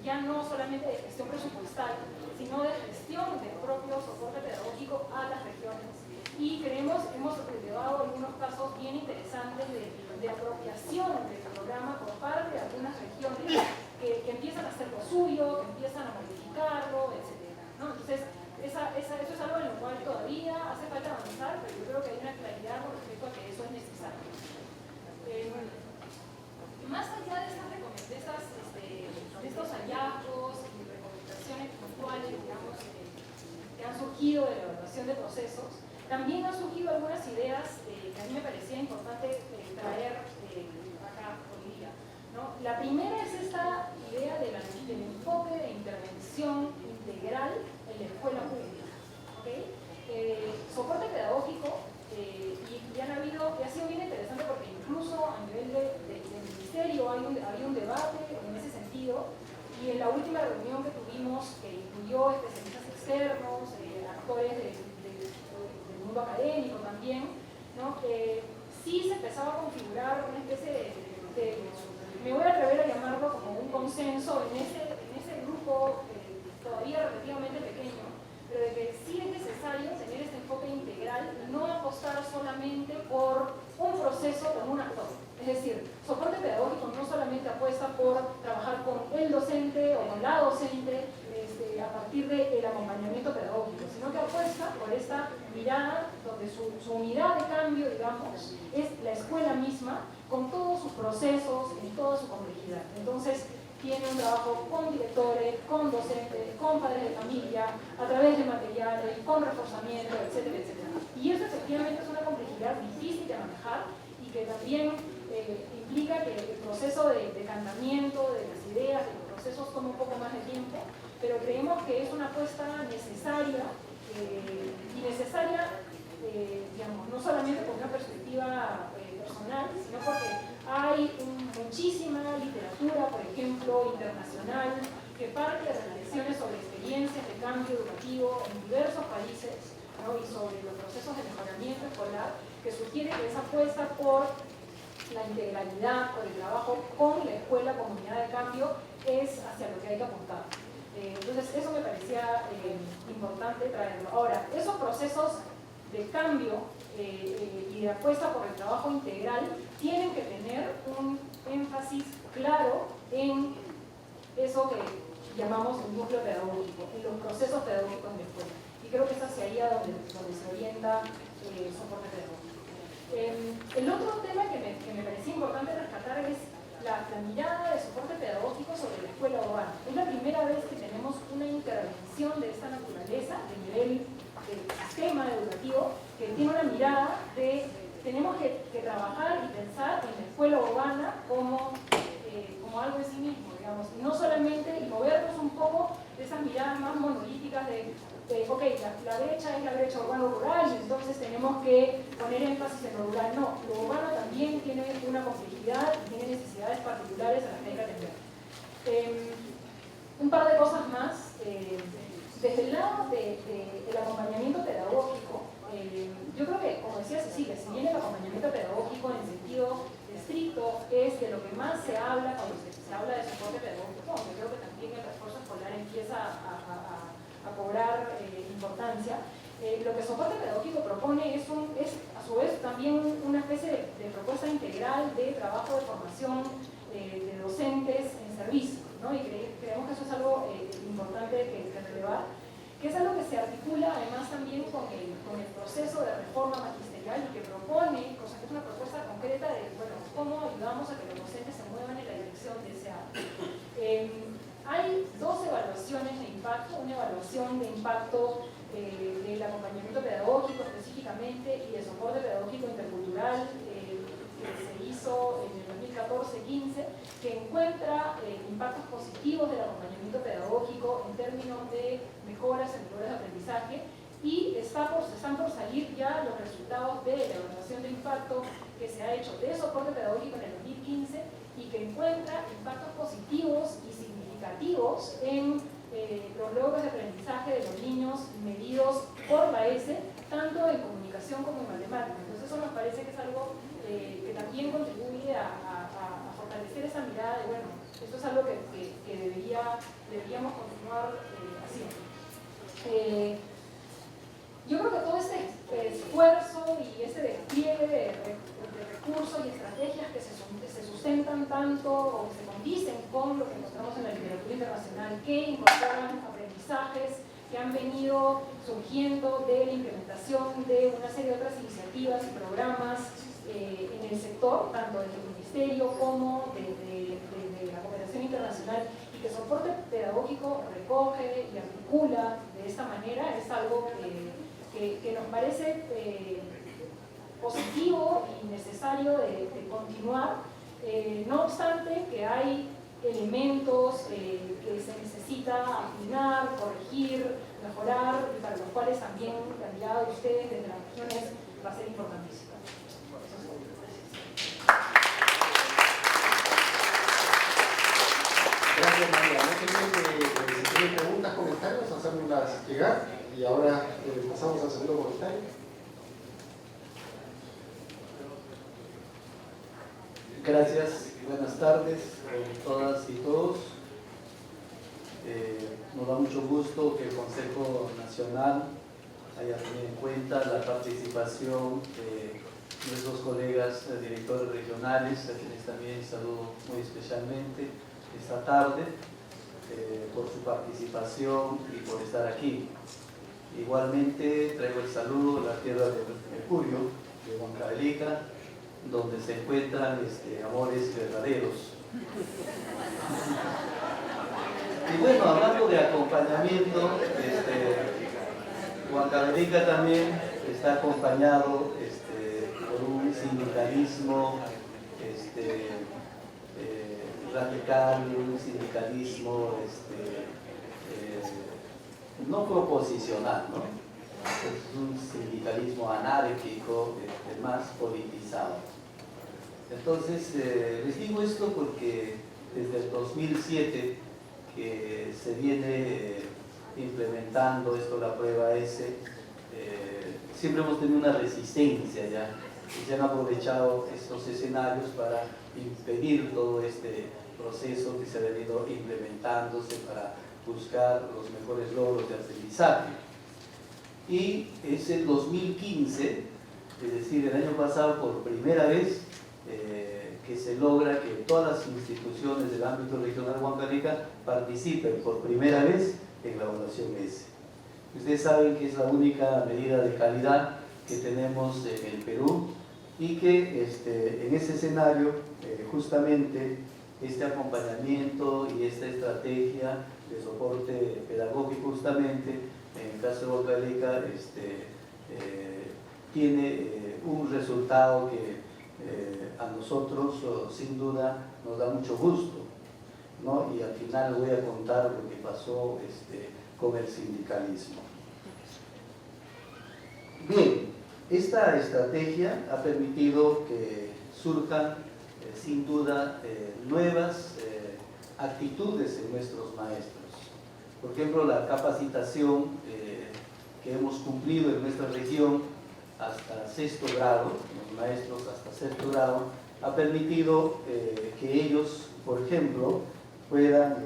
ya no solamente de gestión presupuestal, sino de gestión del propio soporte pedagógico a las regiones. Y hemos llevado algunos casos bien interesantes de apropiación del programa por parte de algunas regiones que empiezan a hacer lo suyo, que empiezan a modificarlo, etc., ¿no? Entonces, eso es algo en lo cual todavía hace falta avanzar, pero yo creo que hay una claridad con respecto a que eso es necesario. Más allá de estos hallazgos y recomendaciones puntuales, digamos, que han surgido de la evaluación de procesos, también han surgido algunas ideas que a mí me parecía importante traer acá hoy día, ¿no? La primera es esta idea del enfoque de intervención integral en la escuela pública, ¿okay? Soporte pedagógico, y ha sido bien interesante porque incluso a nivel del ministerio había un debate en ese sentido, y en la última reunión que tuvimos, que incluyó especialistas externos, actores del mundo académico también, ¿no? Sí se empezaba a configurar una especie me voy a atrever a llamarlo como un consenso en ese grupo todavía relativamente pequeño, pero de que sí es necesario tener este enfoque integral y no apostar solamente por un proceso con un actor. Es decir, soporte pedagógico no solamente apuesta por trabajar con el docente o con la docente a partir del acompañamiento pedagógico, sino que apuesta por esta mirada donde su unidad de cambio, digamos, es la escuela misma con todos sus procesos y toda su complejidad. Entonces, tiene un trabajo con directores, con docentes, con padres de familia, a través de materiales, con reforzamiento, etcétera, etcétera. Y eso efectivamente es una complejidad difícil de manejar y que también implica que el proceso de decantamiento de las ideas, de los procesos, toma un poco más de tiempo, pero creemos que es una apuesta necesaria digamos, no solamente por una perspectiva personal, sino porque hay muchísima literatura, por ejemplo, internacional, que parte de reflexiones sobre experiencias de cambio educativo en diversos países, ¿no? Y sobre los procesos de mejoramiento escolar, que sugiere que esa apuesta por la integralidad, por el trabajo con la escuela como unidad de cambio, es hacia lo que hay que apuntar. Entonces, eso me parecía importante traerlo. Ahora, esos procesos de cambio y de apuesta por el trabajo integral tienen que tener un énfasis llamamos el núcleo pedagógico, en los procesos pedagógicos de la escuela. Y creo que es hacia ahí donde se orienta el soporte pedagógico. El otro tema que me parecía importante rescatar es la mirada de soporte pedagógico sobre la escuela urbana. Es la primera vez que tenemos una intervención de esta naturaleza, de nivel del sistema educativo, que tiene una mirada de tenemos que trabajar y pensar en la escuela urbana como algo en sí mismo, digamos, y no solamente, y movernos un poco de esas miradas más monolíticas de ok, la brecha es la brecha urbano-rural, y entonces tenemos que poner énfasis en lo rural. No, lo urbano también tiene una complejidad y tiene necesidades particulares a las que hay que atender. Un par de cosas más. Desde el lado del acompañamiento pedagógico, yo creo que, como decía Cecilia, si bien el acompañamiento pedagógico en sentido estricto es de lo que más se habla cuando se habla de soporte pedagógico, aunque creo que también el refuerzo escolar empieza a cobrar importancia, lo que soporte pedagógico propone es a su vez también una especie de propuesta integral de trabajo de formación de docentes en servicio, ¿no? Y creemos que eso es algo importante que relevar, que es algo que se articula además también con el proceso de reforma magisterial y que propone, o sea, que es una propuesta concreta de, bueno, cómo ayudamos a que los docentes se muevan en la dirección de ese ámbito. Hay dos evaluaciones de impacto, una evaluación de impacto del acompañamiento pedagógico específicamente y de soporte pedagógico intercultural que se hizo en el 2014-15, que encuentra impactos positivos del acompañamiento pedagógico en términos de mejoras en niveles de aprendizaje, y están por salir ya los resultados de la evaluación de impacto que se ha hecho de soporte pedagógico en el 2015 y que encuentra impactos positivos y significativos en los logros de aprendizaje de los niños medidos por la ESE, tanto en comunicación como en matemáticas. Entonces eso nos parece que es algo que también contribuye a fortalecer esa mirada de, bueno, esto es algo que deberíamos continuar haciendo. Yo creo que todo este esfuerzo y ese despliegue de recursos y estrategias que se sustentan tanto o que se condicen con lo que encontramos en la literatura internacional, que incorporan aprendizajes que han venido surgiendo de la implementación de una serie de otras iniciativas y programas en el sector, tanto desde el Ministerio como de la cooperación internacional, y que soporte pedagógico recoge y articula de esta manera, es algo que nos parece positivo y necesario de continuar, no obstante que hay elementos que se necesita afinar, corregir, mejorar, y para los cuales también la mirada de ustedes desde las regiones va a ser importantísima. Gracias, María. Si tienen preguntas, comentarios, hacérnoslas llegar. Y ahora pasamos al segundo comentario. Gracias, buenas tardes a todas y todos. Nos da mucho gusto que el Consejo Nacional haya tenido en cuenta la participación de nuestros colegas directores regionales, a quienes también saludo muy especialmente esta tarde, por su participación y por estar aquí. Igualmente traigo el saludo de la tierra de Mercurio, de Huancavelica, donde se encuentran amores verdaderos. Y bueno, hablando de acompañamiento, Huancavelica también está acompañado por un sindicalismo radical, un sindicalismo no proposicional, ¿no? Es un sindicalismo anárquico, más politizado. Entonces, les digo esto porque desde el 2007 que se viene implementando esto, la prueba S, siempre hemos tenido una resistencia ya, y se han aprovechado estos escenarios para impedir todo este proceso que se ha venido implementándose para buscar los mejores logros de aprendizaje. Y es el 2015, es decir, el año pasado por primera vez, que se logra que todas las instituciones del ámbito regional de Huancavelica participen por primera vez en la evaluación S. Ustedes saben que es la única medida de calidad que tenemos en el Perú y que en ese escenario justamente este acompañamiento y esta estrategia de soporte pedagógico justamente en el caso de Huancavelica tiene un resultado que a nosotros sin duda nos da mucho gusto, ¿no? Y al final voy a contar lo que pasó con el sindicalismo. Bien, esta estrategia ha permitido que surjan sin duda nuevas actitudes en nuestros maestros. Por ejemplo, la capacitación que hemos cumplido en nuestra región hasta sexto grado, los maestros hasta sexto grado, ha permitido que ellos, por ejemplo, puedan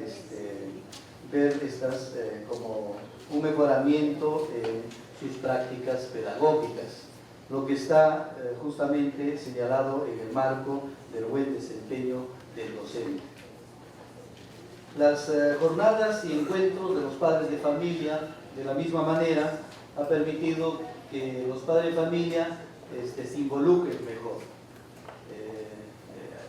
ver estas como un mejoramiento en sus prácticas pedagógicas, lo que está justamente señalado en el marco del buen desempeño del docente. Las jornadas y encuentros de los padres de familia, de la misma manera, ha permitido que los padres de familia se involucren mejor.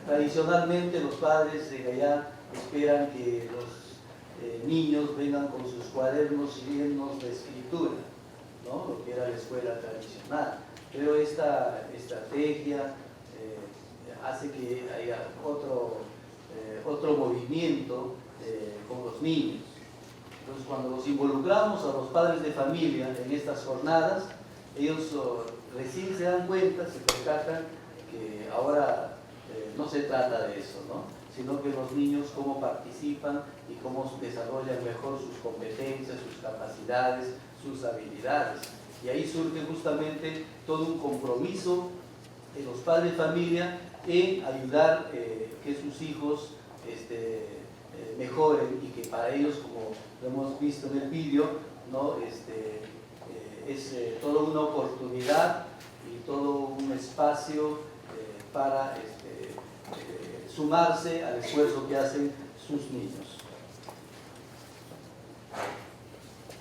Tradicionalmente los padres de allá esperan que los niños vengan con sus cuadernos llenos de escritura, ¿no? Lo que era la escuela tradicional. Pero esta estrategia hace que haya otro movimiento con los niños. Entonces, cuando los involucramos a los padres de familia en estas jornadas, ellos recién se dan cuenta, se percatan que ahora no se trata de eso, ¿no? Sino que los niños cómo participan y cómo desarrollan mejor sus competencias, sus capacidades, sus habilidades. Y ahí surge justamente todo un compromiso de los padres de familia en ayudar que sus hijos mejoren y que para ellos, como lo hemos visto en el vídeo, ¿no? Es toda una oportunidad y todo un espacio para sumarse al esfuerzo que hacen sus niños.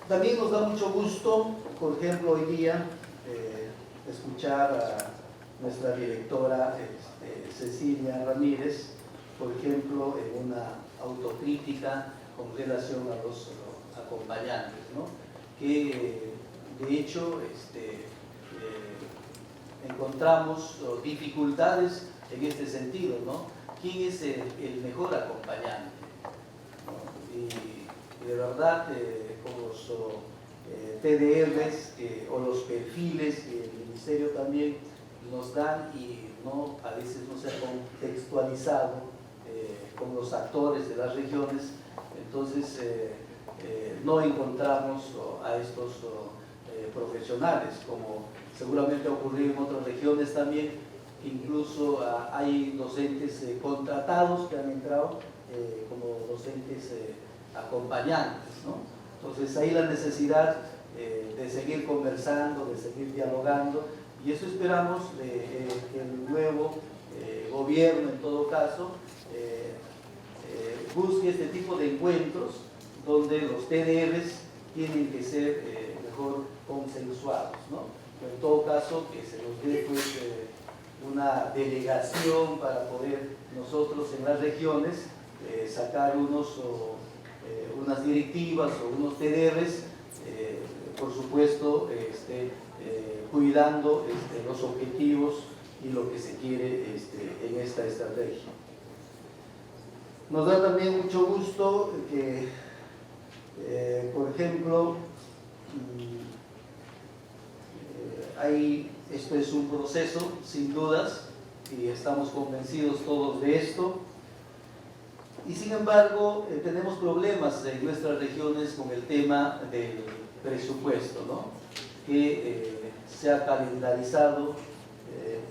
También nos da mucho gusto, por ejemplo, hoy día escuchar a nuestra directora Cecilia Ramírez, por ejemplo, en una autocrítica con relación a los acompañantes, ¿no? Que de hecho encontramos dificultades en este sentido, ¿no? ¿Quién es el mejor acompañante? ¿No? Y de verdad, con los TDRs o los perfiles que el Ministerio también nos dan y no, a veces no se ha contextualizado con los actores de las regiones, entonces no encontramos a estos profesionales, como seguramente ha ocurrido en otras regiones también, que incluso hay docentes contratados que han entrado como docentes acompañantes, ¿no? Entonces ahí la necesidad de seguir conversando, de seguir dialogando, y eso esperamos que el nuevo gobierno en todo caso busque este tipo de encuentros donde los TDRs tienen que ser mejor consensuados, ¿no? En todo caso que se nos dé pues, una delegación para poder nosotros en las regiones sacar unas directivas o unos TDRs, por supuesto cuidando los objetivos y lo que se quiere en esta estrategia. Nos da también mucho gusto que, por ejemplo, esto es un proceso, sin dudas, y estamos convencidos todos de esto, y sin embargo tenemos problemas en nuestras regiones con el tema del presupuesto, ¿no? Que se ha calendarizado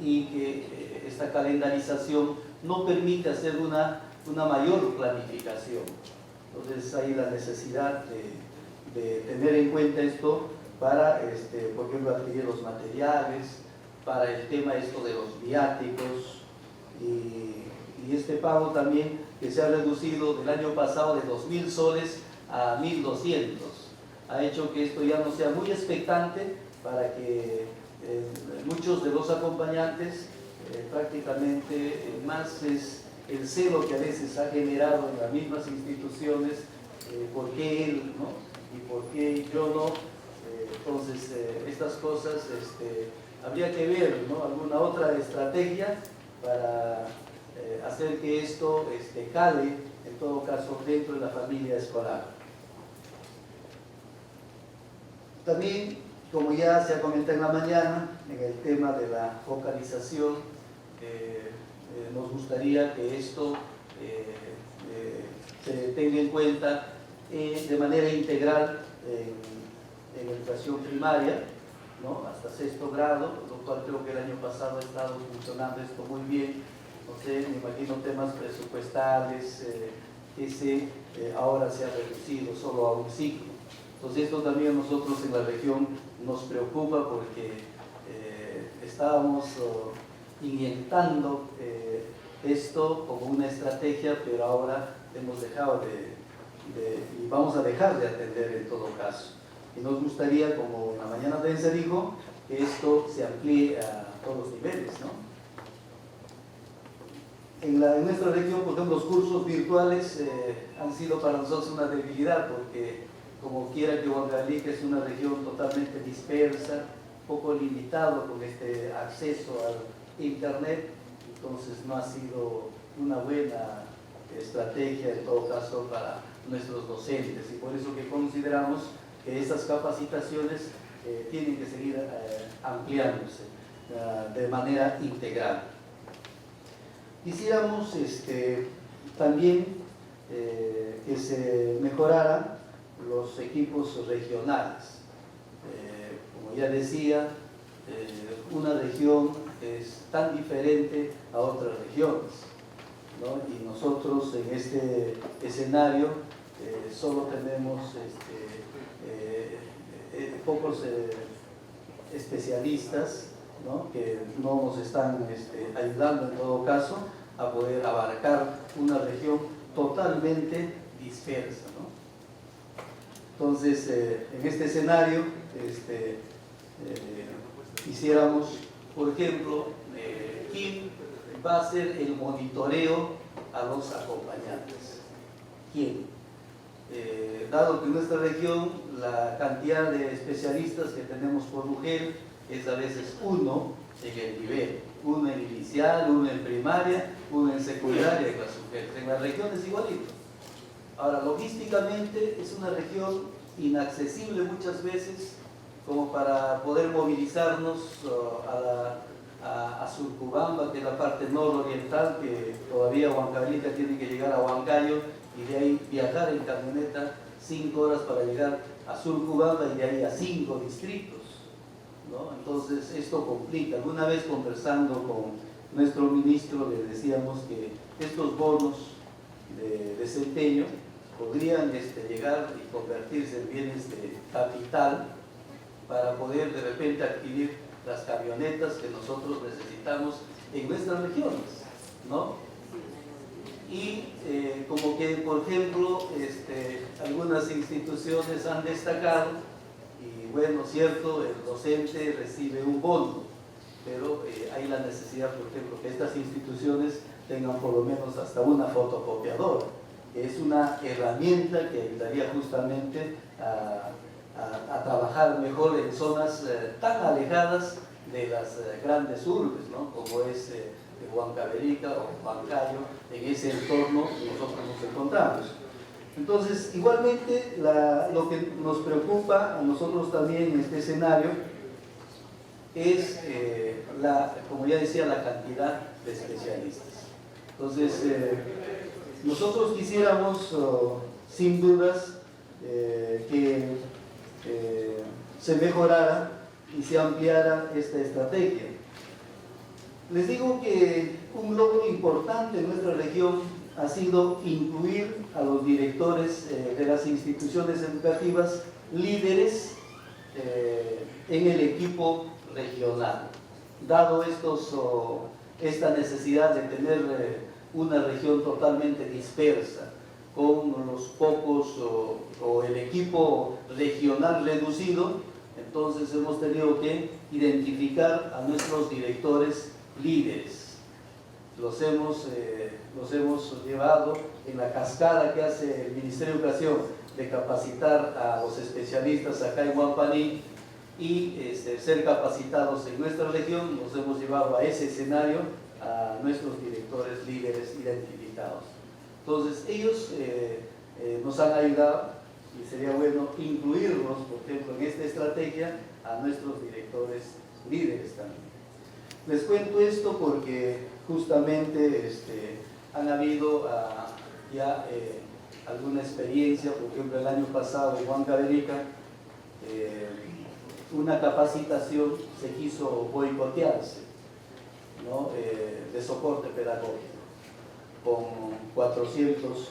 y que esta calendarización no permite hacer una mayor planificación. Entonces hay la necesidad de tener en cuenta esto para, por ejemplo, adquirir los materiales, para el tema de los viáticos y Y este pago también que se ha reducido del año pasado de 2.000 soles a 1.200. Ha hecho que esto ya no sea muy expectante para que muchos de los acompañantes prácticamente más es el celo que a veces ha generado en las mismas instituciones, ¿por qué él, no? ¿Y por qué yo no? Entonces, estas cosas habría que ver, ¿no? Alguna otra estrategia para hacer que esto cale, en todo caso, dentro de la familia escolar. También, como ya se ha comentado en la mañana, en el tema de la focalización, nos gustaría que esto se tenga en cuenta de manera integral en educación primaria, ¿no? Hasta 6º grado, lo cual creo que el año pasado ha estado funcionando esto muy bien. No sé, me imagino temas presupuestales, ahora se ha reducido solo a un ciclo. Entonces esto también a nosotros en la región nos preocupa porque estábamos inyectando esto como una estrategia, pero ahora hemos dejado y vamos a dejar de atender en todo caso. Y nos gustaría, como en la mañana también se dijo, que esto se amplíe a todos los niveles, ¿no? En nuestra región, por ejemplo, los cursos virtuales han sido para nosotros una debilidad, porque como quiera que Huancavelica es una región totalmente dispersa, poco limitado con este acceso al internet, entonces no ha sido una buena estrategia en todo caso para nuestros docentes, y por eso que consideramos que estas capacitaciones tienen que seguir ampliándose de manera integral. Quisiéramos también que se mejoraran los equipos regionales. Como ya decía, una región es tan diferente a otras regiones, ¿no? Y nosotros en este escenario solo tenemos pocos especialistas, ¿no? Que no nos están ayudando en todo caso a poder abarcar una región totalmente dispersa, ¿no? Entonces, en este escenario, quisiéramos, por ejemplo, ¿quién va a hacer el monitoreo a los acompañantes? ¿Quién? Dado que en nuestra región la cantidad de especialistas que tenemos por mujer es a veces uno en el nivel, uno en inicial, uno en primaria, uno en secundaria en las mujeres. En la región es igualito. Ahora, logísticamente es una región inaccesible muchas veces como para poder movilizarnos a Surcubamba, que es la parte nororiental, que todavía Huancavelica tiene que llegar a Huancayo y de ahí viajar en camioneta 5 horas para llegar a Surcubamba y de ahí a 5 distritos, ¿no? Entonces esto complica. Alguna vez conversando con nuestro ministro le decíamos que estos bonos de desempeño podrían llegar y convertirse en bienes de capital para poder de repente adquirir las camionetas que nosotros necesitamos en nuestras regiones, ¿no? Y como que, por ejemplo, algunas instituciones han destacado, y bueno, cierto, el docente recibe un bono, pero hay la necesidad, por ejemplo, que estas instituciones tengan por lo menos hasta una fotocopiadora, que es una herramienta que ayudaría justamente a trabajar mejor en zonas tan alejadas de las grandes urbes, ¿no? Como es Huancavelica o Huancayo, en ese entorno que nosotros nos encontramos. Entonces, igualmente, lo que nos preocupa a nosotros también en este escenario es, como ya decía, la cantidad de especialistas. Entonces, nosotros quisiéramos, sin dudas, que se mejorara y se ampliara esta estrategia. Les digo que un logro importante en nuestra región ha sido incluir a los directores de las instituciones educativas líderes en el equipo regional. Dado esta necesidad de tener una región totalmente dispersa, con los pocos o el equipo regional reducido. Entonces hemos tenido que identificar a nuestros directores líderes. Los hemos llevado en la cascada que hace el Ministerio de Educación de capacitar a los especialistas acá en Huampaní y ser capacitados en nuestra región. Los hemos llevado a ese escenario a nuestros directores líderes identificados. Entonces ellos nos han ayudado y sería bueno incluirlos, por ejemplo, en esta estrategia a nuestros directores líderes también. Les cuento esto porque justamente han habido ya alguna experiencia. Por ejemplo, el año pasado en Huancavelica una capacitación se quiso boicotearse, ¿no? De soporte pedagógico, con 400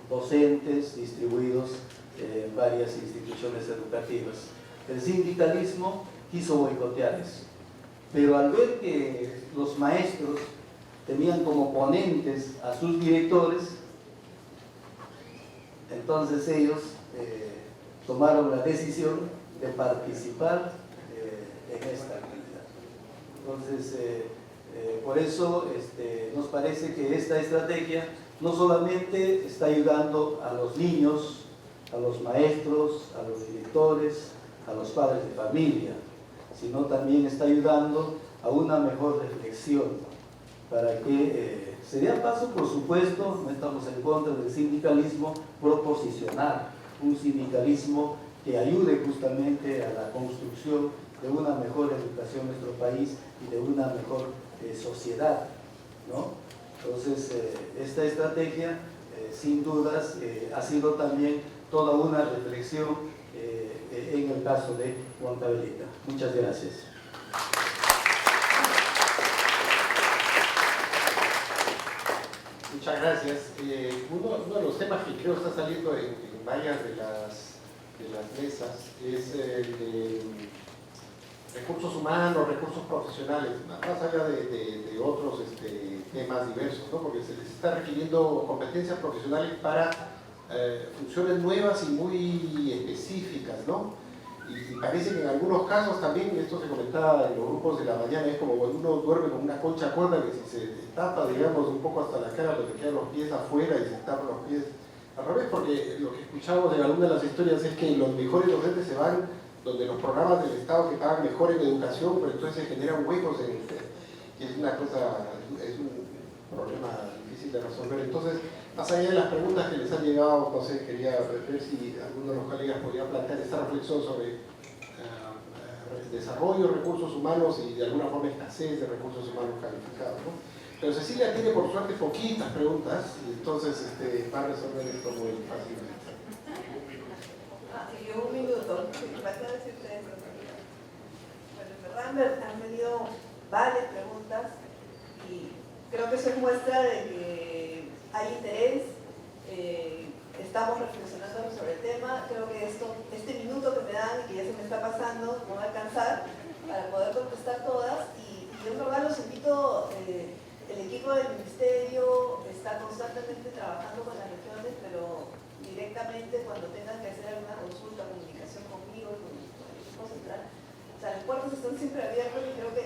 docentes distribuidos en varias instituciones educativas. El sindicalismo quiso boicotear eso, pero al ver que los maestros tenían como ponentes a sus directores, entonces ellos tomaron la decisión de participar en esta actividad. Entonces, por eso nos parece que esta estrategia no solamente está ayudando a los niños, a los maestros, a los directores, a los padres de familia, sino también está ayudando a una mejor reflexión para que se dé paso, por supuesto. No estamos en contra del sindicalismo proposicional, un sindicalismo que ayude justamente a la construcción de una mejor educación en nuestro país y de una mejor sociedad, ¿no? Entonces, esta estrategia, sin dudas, ha sido también toda una reflexión en el caso de Huancavelica. Muchas gracias. Muchas gracias. Uno de los temas que creo está saliendo en varias de las mesas es el de recursos humanos, recursos profesionales, más allá de otros temas diversos, ¿no? Porque se les está requiriendo competencias profesionales para funciones nuevas y muy específicas, ¿no? Y parece que en algunos casos también, esto se comentaba en los grupos de la mañana, es como cuando uno duerme con una concha corta que si se tapa, digamos, un poco hasta la cara, lo que quedan los pies afuera y se tapan los pies al revés, porque lo que escuchamos en alguna de las historias es que los mejores docentes se van donde los programas del Estado que pagan mejor en educación, pero entonces se generan huecos y es una cosa, es un problema difícil de resolver. Entonces, más allá de las preguntas que les han llegado, no sé, quería ver si alguno de los colegas podía plantear esta reflexión sobre desarrollo de recursos humanos y de alguna forma escasez de recursos humanos calificados, ¿no? Pero Cecilia tiene por suerte poquitas preguntas y entonces va a resolver esto muy fácilmente. Un minuto, me falta decirte eso. Bueno, en verdad han venido varias preguntas y creo que eso es muestra de que hay interés, estamos reflexionando sobre el tema. Creo que este minuto que me dan y que ya se me está pasando no va a alcanzar para poder contestar todas y yo en verdad los invito, el equipo del ministerio está constantemente trabajando con las regiones, pero directamente cuando tengan que hacer alguna consulta, comunicación conmigo y con el equipo central. O sea, las puertas están siempre abiertas y creo que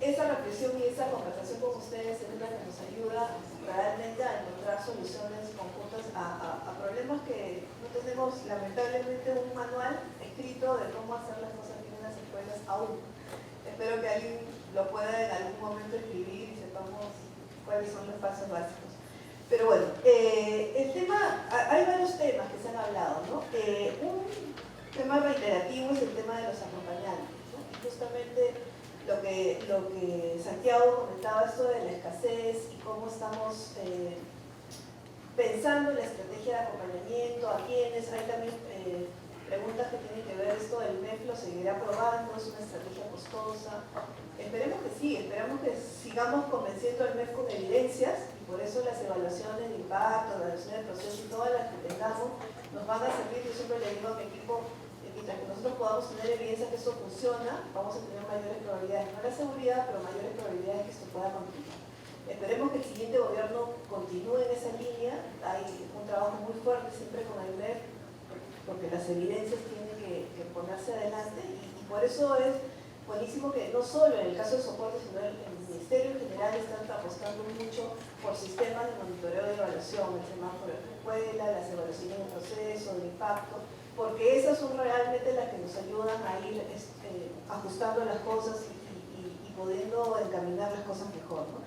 esa reflexión y esa conversación con ustedes es la que nos ayuda realmente a encontrar soluciones conjuntas a problemas que no tenemos lamentablemente un manual escrito de cómo hacer las cosas bien en las escuelas aún. Espero que alguien lo pueda en algún momento escribir y sepamos cuáles son los pasos básicos. Pero bueno, el tema, hay varios temas que se han hablado, ¿no? Un tema reiterativo es el tema de los acompañantes, ¿no? Y justamente lo que Santiago comentaba, esto de la escasez y cómo estamos pensando en la estrategia de acompañamiento, a quiénes, hay también preguntas que tienen que ver esto del MEF, lo seguirá aprobando, es una estrategia costosa. Esperemos que sí, esperamos que sigamos convenciendo al MEF con evidencias y por eso las evaluaciones de impacto, la evaluación del proceso y todas las que tengamos nos van a servir. Yo siempre le digo a mi equipo, mientras que nosotros podamos tener evidencia que esto funciona, vamos a tener mayores probabilidades, no la seguridad, pero mayores probabilidades que esto pueda continuar. Esperemos que el siguiente gobierno continúe en esa línea. Hay un trabajo muy fuerte siempre con el MEF, porque las evidencias tienen que ponerse adelante y por eso es buenísimo que no solo en el caso de soporte, sino en el Ministerio en general están apostando mucho por sistemas de monitoreo y evaluación, el semáforo de la escuela, las evaluaciones de proceso, de impacto, porque esas son realmente las que nos ayudan a ir ajustando las cosas y pudiendo encaminar las cosas mejor, ¿no?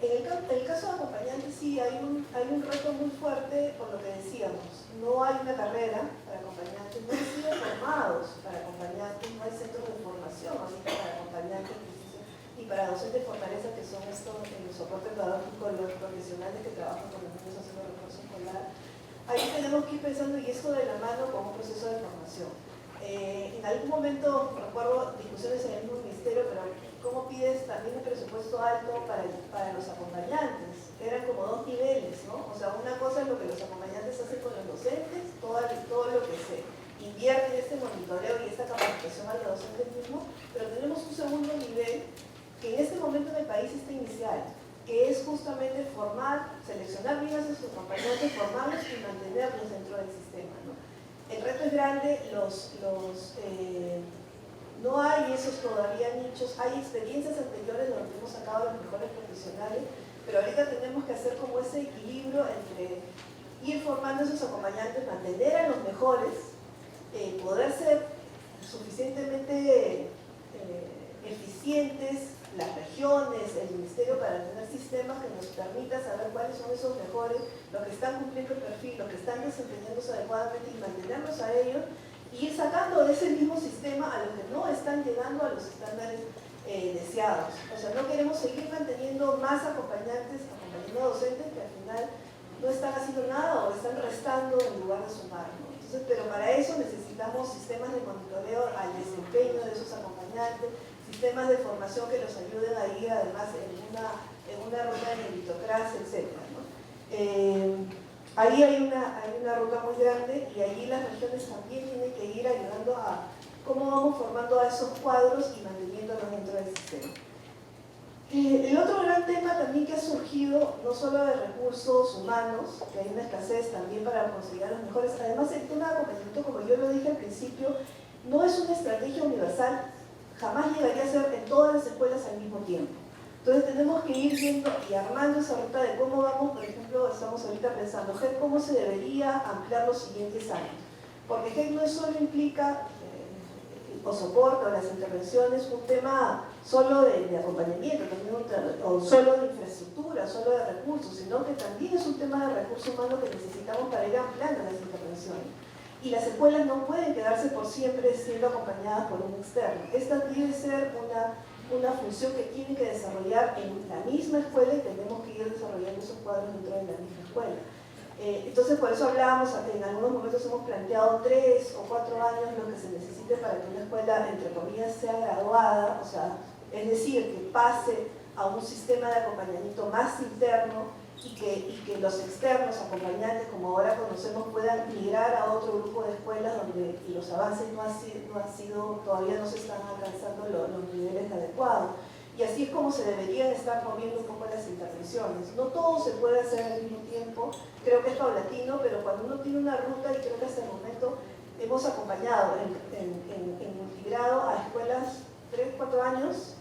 En el caso de acompañantes sí hay un reto muy fuerte por lo que decíamos. No hay una carrera para acompañantes, no han sido formados para acompañantes, no hay centros de formación ahorita para acompañantes y para docentes fortaleza, que son estos en el soporte pedagógico, los profesionales que trabajan con los niños haciendo refuerzo escolar. Ahí tenemos que ir pensando, y esto de la mano con un proceso de formación. En algún momento recuerdo discusiones en el mismo ministerio, pero ¿cómo pides también un presupuesto alto para los acompañantes? Eran como dos niveles, ¿no? O sea, una cosa es lo que los acompañantes hacen con los docentes, todo lo que se invierte en este monitoreo y esta capacitación a los docentes mismos, pero tenemos un segundo nivel que en este momento en el país está inicial, que es justamente formar, seleccionar bien a sus acompañantes, formarlos y mantenerlos dentro del sistema, ¿no? El reto es grande, no hay esos todavía nichos, hay experiencias anteriores donde hemos sacado a los mejores profesionales, pero ahorita tenemos que hacer como ese equilibrio entre ir formando a esos acompañantes, mantener a los mejores, poder ser suficientemente eficientes, las regiones, el ministerio, para tener sistemas que nos permitan saber cuáles son esos mejores, los que están cumpliendo el perfil, los que están desempeñándose adecuadamente y mantenerlos a ellos, y ir sacando de ese mismo sistema a los que no están llegando a los estándares deseados. O sea, no queremos seguir manteniendo más acompañantes, acompañando docentes que al final no están haciendo nada o están restando en lugar de sumar, ¿no? Entonces, pero para eso necesitamos sistemas de monitoreo al desempeño de esos acompañantes, sistemas de formación que los ayuden a ir además en una ruta de meritocracia, etc., ¿no? Ahí hay una ruta muy grande y ahí las regiones también tienen que ir ayudando a cómo vamos formando a esos cuadros y manteniéndolos dentro del sistema. El otro gran tema también que ha surgido, no solo de recursos humanos, que hay una escasez también para conseguir a los mejores, además el tema de acompañamiento, como yo lo dije al principio, no es una estrategia universal, jamás llegaría a ser en todas las escuelas al mismo tiempo. Entonces tenemos que ir viendo y armando esa ruta de cómo vamos, por ejemplo, estamos ahorita pensando, GEC, cómo se debería ampliar los siguientes años. Porque GEC no solo implica o soporte o las intervenciones, un tema solo de acompañamiento, también o solo de infraestructura, solo de recursos, sino que también es un tema de recursos humanos que necesitamos para ir ampliando las intervenciones. Y las escuelas no pueden quedarse por siempre siendo acompañadas por un externo. Esta debe ser una función que tiene que desarrollar en la misma escuela y tenemos que ir desarrollando esos cuadros dentro de la misma escuela. Entonces, por eso hablábamos, en algunos momentos hemos planteado 3 o 4 años lo que se necesite para que una escuela, entre comillas, sea graduada, o sea, es decir, que pase a un sistema de acompañamiento más interno y que los externos acompañantes, como ahora conocemos, puedan migrar a otro grupo de escuelas donde los avances todavía no se están alcanzando los niveles adecuados. Y así es como se deberían estar moviendo un poco las intervenciones. No todo se puede hacer al mismo tiempo, creo que es paulatino, pero cuando uno tiene una ruta, y creo que hasta el momento hemos acompañado en multigrado a escuelas 3, 4 años,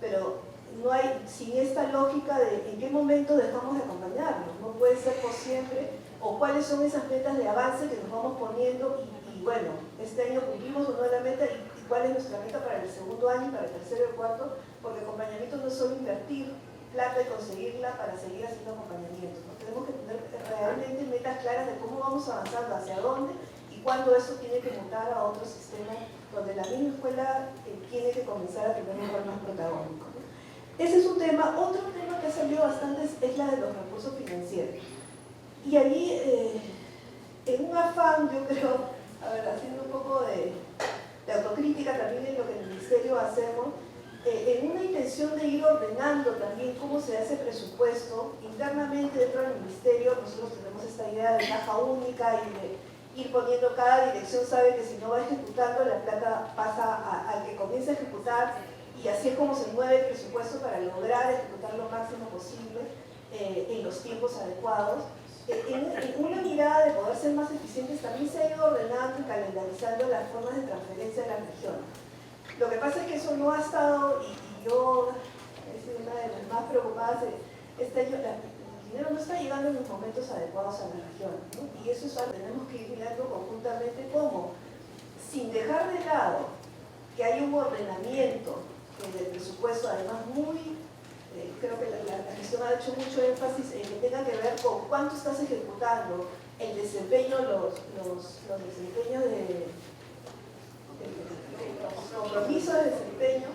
pero no hay, sin esta lógica de en qué momento dejamos de acompañarlos, no puede ser por siempre, o cuáles son esas metas de avance que nos vamos poniendo y bueno, este año cumplimos o no la meta y cuál es nuestra meta para el segundo año, para el tercero y el cuarto, porque acompañamiento no es solo invertir plata y conseguirla para seguir haciendo acompañamiento, ¿no? Tenemos que tener realmente metas claras de cómo vamos avanzando, hacia dónde y cuándo eso tiene que mutar a otro sistema donde la misma escuela tiene que comenzar a tener un rol más protagónico, ¿no? Ese es un tema. Otro tema que ha salido bastante es la de los recursos financieros. Y ahí, en un afán, yo creo, haciendo un poco de autocrítica también en lo que en el Ministerio hacemos, en una intención de ir ordenando también cómo se hace presupuesto internamente dentro del Ministerio. Nosotros tenemos esta idea de caja única y de ir poniendo, cada dirección sabe que si no va ejecutando, la plata pasa al que comienza a ejecutar, y así es como se mueve el presupuesto para lograr ejecutar lo máximo posible en los tiempos adecuados. En una mirada de poder ser más eficientes, también se ha ido ordenando y calendarizando las formas de transferencia de las regiones. Lo que pasa es que eso no ha estado, y yo he sido una de las más preocupadas de este año, el dinero no está llegando en los momentos adecuados a la región, ¿no? Y eso es algo que tenemos que ir mirando conjuntamente, como, sin dejar de lado que hay un ordenamiento del presupuesto, además muy, creo que la gestión ha hecho mucho énfasis en que tenga que ver con cuánto estás ejecutando, el desempeño, los desempeños los compromisos de desempeño,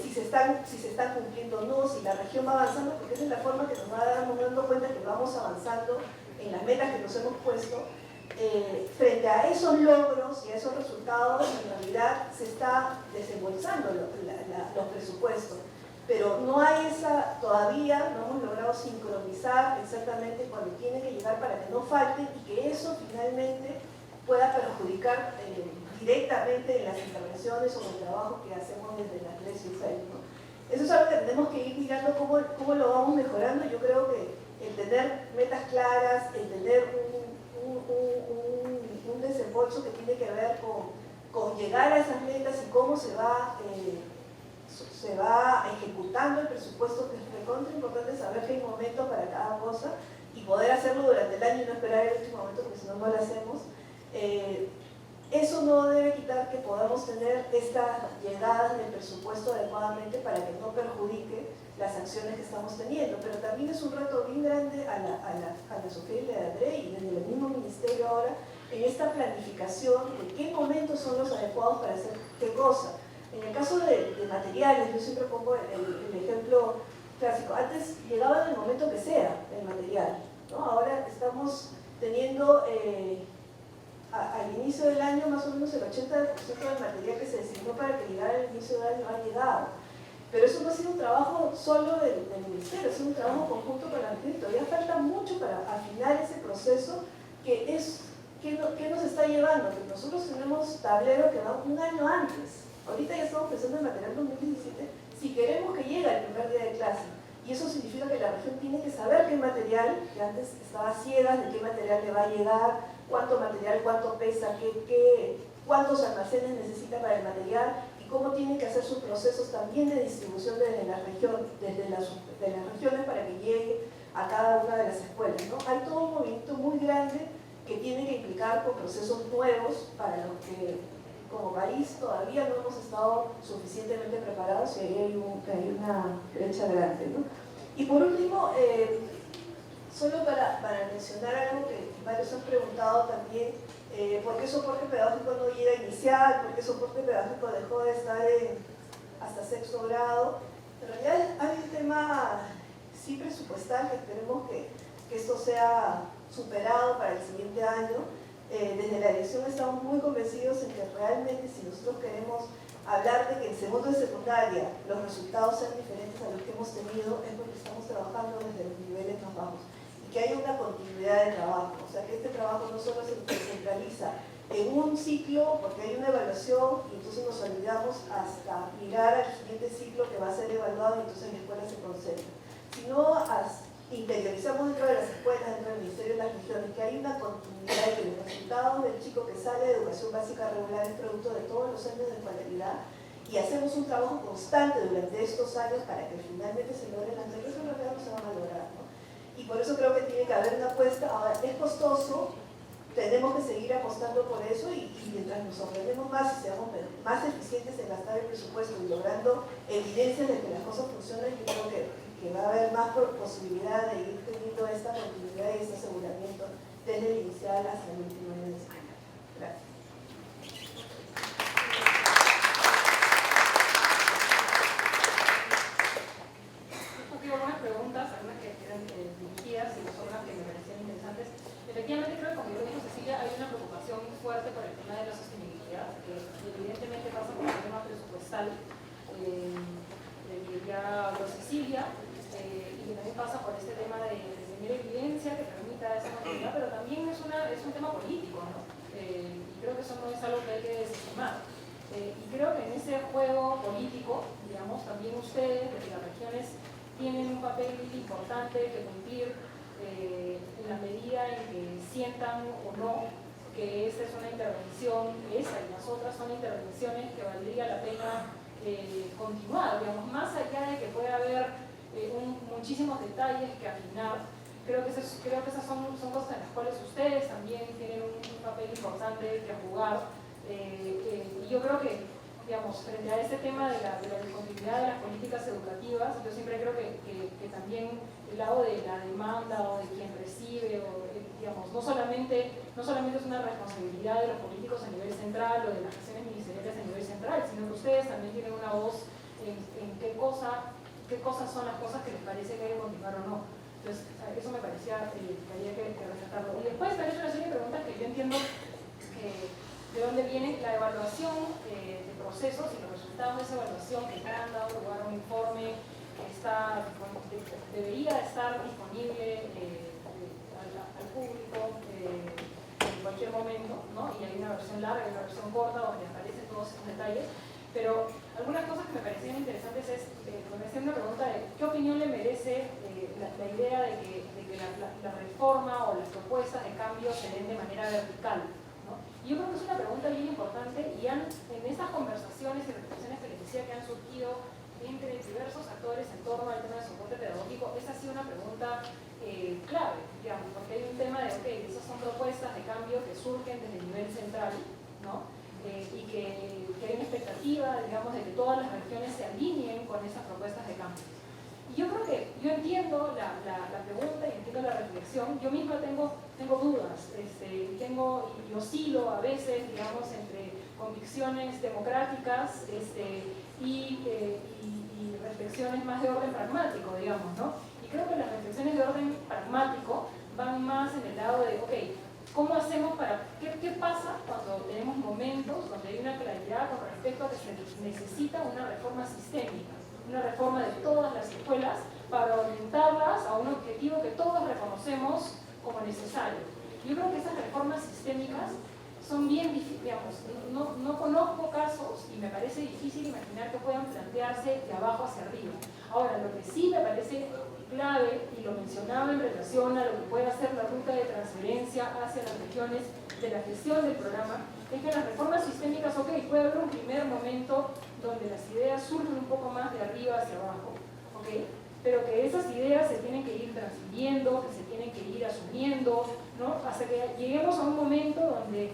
si se están cumpliendo o no, si la región va avanzando, porque esa es la forma que nos va dando cuenta que vamos avanzando en las metas que nos hemos puesto. Frente a esos logros y a esos resultados, en realidad se está desembolsando los presupuestos, pero no hay todavía no hemos logrado sincronizar exactamente cuando tiene que llegar para que no falten y que eso finalmente pueda perjudicar directamente en las intervenciones o en el trabajo que hacemos desde la red UFED, ¿no? Eso es algo que tenemos que ir mirando cómo lo vamos mejorando. Yo creo que el tener metas claras, el tener un desembolso que tiene que ver con llegar a esas metas y cómo se va ejecutando el presupuesto, que es recontra importante saber que hay momentos para cada cosa y poder hacerlo durante el año y no esperar el último momento, porque si no, no lo hacemos. Eso no debe quitar que podamos tener estas llegadas del presupuesto adecuadamente para que no perjudique las acciones que estamos teniendo, pero también es un reto bien grande a la Sofía y la André y desde el mismo ministerio ahora en esta planificación de qué momentos son los adecuados para hacer qué cosa. En el caso de materiales, yo siempre pongo el ejemplo clásico, antes llegaba en el momento que sea el material, ¿no? Ahora estamos teniendo al inicio del año más o menos el 80% del material que se designó para que llegara al inicio del año ha llegado. Pero eso no ha sido un trabajo solo del ministerio, ha sido un trabajo conjunto con la región y todavía falta mucho para afinar ese proceso que nos está llevando, que nosotros tenemos tablero que va un año antes. Ahorita ya estamos pensando en material 2017, si queremos que llegue el primer día de clase. Y eso significa que la región tiene que saber qué material, que antes estaba ciega de qué material le va a llegar, cuánto material, cuánto pesa, cuántos almacenes necesita para el material y cómo tiene que hacer sus procesos también de distribución desde las regiones para que llegue a cada una de las escuelas, ¿no? Hay todo un movimiento muy grande que tiene que implicar con procesos nuevos para los que como país todavía no hemos estado suficientemente preparados y ahí hay una brecha grande, ¿no? Y por último, solo para mencionar algo que varios han preguntado también, ¿por qué soporte pedagógico no llega a inicial? ¿Por qué soporte pedagógico dejó de estar hasta sexto grado? En realidad hay un tema sí presupuestal que esperemos que esto sea superado para el siguiente año. Desde la dirección estamos muy convencidos en que realmente si nosotros queremos hablar de que en segundo de secundaria los resultados sean diferentes a los que hemos tenido, es porque estamos trabajando desde los niveles más bajos y que haya una continuidad de trabajo, o sea que este trabajo no solo se centraliza en un ciclo porque hay una evaluación y entonces nos olvidamos hasta mirar al siguiente ciclo que va a ser evaluado y entonces la escuela se concentra, sino interiorizamos dentro de las escuelas, dentro del Ministerio de las Regiones, que hay una continuidad y que los resultados del chico que sale de educación básica regular es producto de todos los años de escolaridad y hacemos un trabajo constante durante estos años para que finalmente se logren las metas, eso en realidad no se van a lograr, ¿no? Y por eso creo que tiene que haber una apuesta. Ahora, es costoso, tenemos que seguir apostando por eso y mientras nos ordenemos más y seamos más eficientes en gastar el presupuesto y logrando evidencias de que las cosas funcionan, yo creo que va a haber más posibilidad de ir teniendo esta continuidad y este aseguramiento desde el inicial hasta el último año de escuela. Gracias. Aquí algunas preguntas, algunas que eran dirigidas y otras que me parecían interesantes. Efectivamente, creo que como dijo Cecilia, hay una preocupación fuerte por el tema de la sostenibilidad, que evidentemente pasa por el tema presupuestal, ya lo Cecilia, y también pasa por este tema de tener evidencia que permita esa continuidad, pero también es un tema político, ¿no? Y creo que eso no es algo que hay que desestimar. Y creo que en ese juego político digamos, también ustedes desde las regiones tienen un papel importante que cumplir en la medida en que sientan o no que esta es una intervención, esa y las otras son intervenciones que valdría la pena continuar, digamos, más allá de que pueda haber muchísimos detalles que afinar. Creo que esas son cosas en las cuales ustedes también tienen un papel importante que jugar. Y yo creo que, digamos, frente a este tema de la discontinuidad de las políticas educativas, yo siempre creo que también el lado de la demanda o de quien recibe, o, digamos, no solamente es una responsabilidad de los políticos a nivel central o de las gestiones ministeriales a nivel central, sino que ustedes también tienen una voz en qué cosas son las cosas que les parece que hay que continuar o no. Entonces, eso me parecía que había que resaltarlo. Y después también una serie de preguntas que yo entiendo de dónde viene la evaluación de procesos y los resultados de esa evaluación que han dado lugar a un informe que debería estar disponible al público en cualquier momento, ¿no? Y hay una versión larga y una versión corta donde aparecen todos esos detalles. Pero algunas cosas que me parecían interesantes es, me hacía una pregunta de qué opinión le merece la idea de que la reforma o las propuestas de cambio se den de manera vertical, ¿no? Y yo creo que es una pregunta bien importante y en estas conversaciones y reflexiones que les decía que han surgido entre diversos actores en torno al tema de soporte pedagógico, esa ha sido una pregunta clave, digamos, porque hay un tema de, ok, esas son propuestas de cambio que surgen desde el nivel central, ¿no? Y que hay una expectativa, digamos, de que todas las regiones se alineen con esas propuestas de cambio. Y yo creo que, yo entiendo la pregunta y entiendo la reflexión, yo misma tengo dudas, y oscilo a veces, digamos, entre convicciones democráticas y reflexiones más de orden pragmático, digamos, ¿no? Y creo que las reflexiones de orden pragmático van más en el lado de, ok, ¿cómo hacemos qué pasa cuando tenemos momentos donde hay una claridad con respecto a que se necesita una reforma sistémica, una reforma de todas las escuelas para orientarlas a un objetivo que todos reconocemos como necesario? Yo creo que esas reformas sistémicas son bien difíciles, digamos, no conozco casos y me parece difícil imaginar que puedan plantearse de abajo hacia arriba. Ahora, lo que sí me parece clave, y lo mencionaba en relación a lo que puede hacer la ruta de transferencia hacia las regiones de la gestión del programa, es que las reformas sistémicas, ok, puede haber un primer momento donde las ideas surgen un poco más de arriba hacia abajo, ok, pero que esas ideas se tienen que ir transfiriendo, que se tienen que ir asumiendo, ¿no? Hasta que lleguemos a un momento donde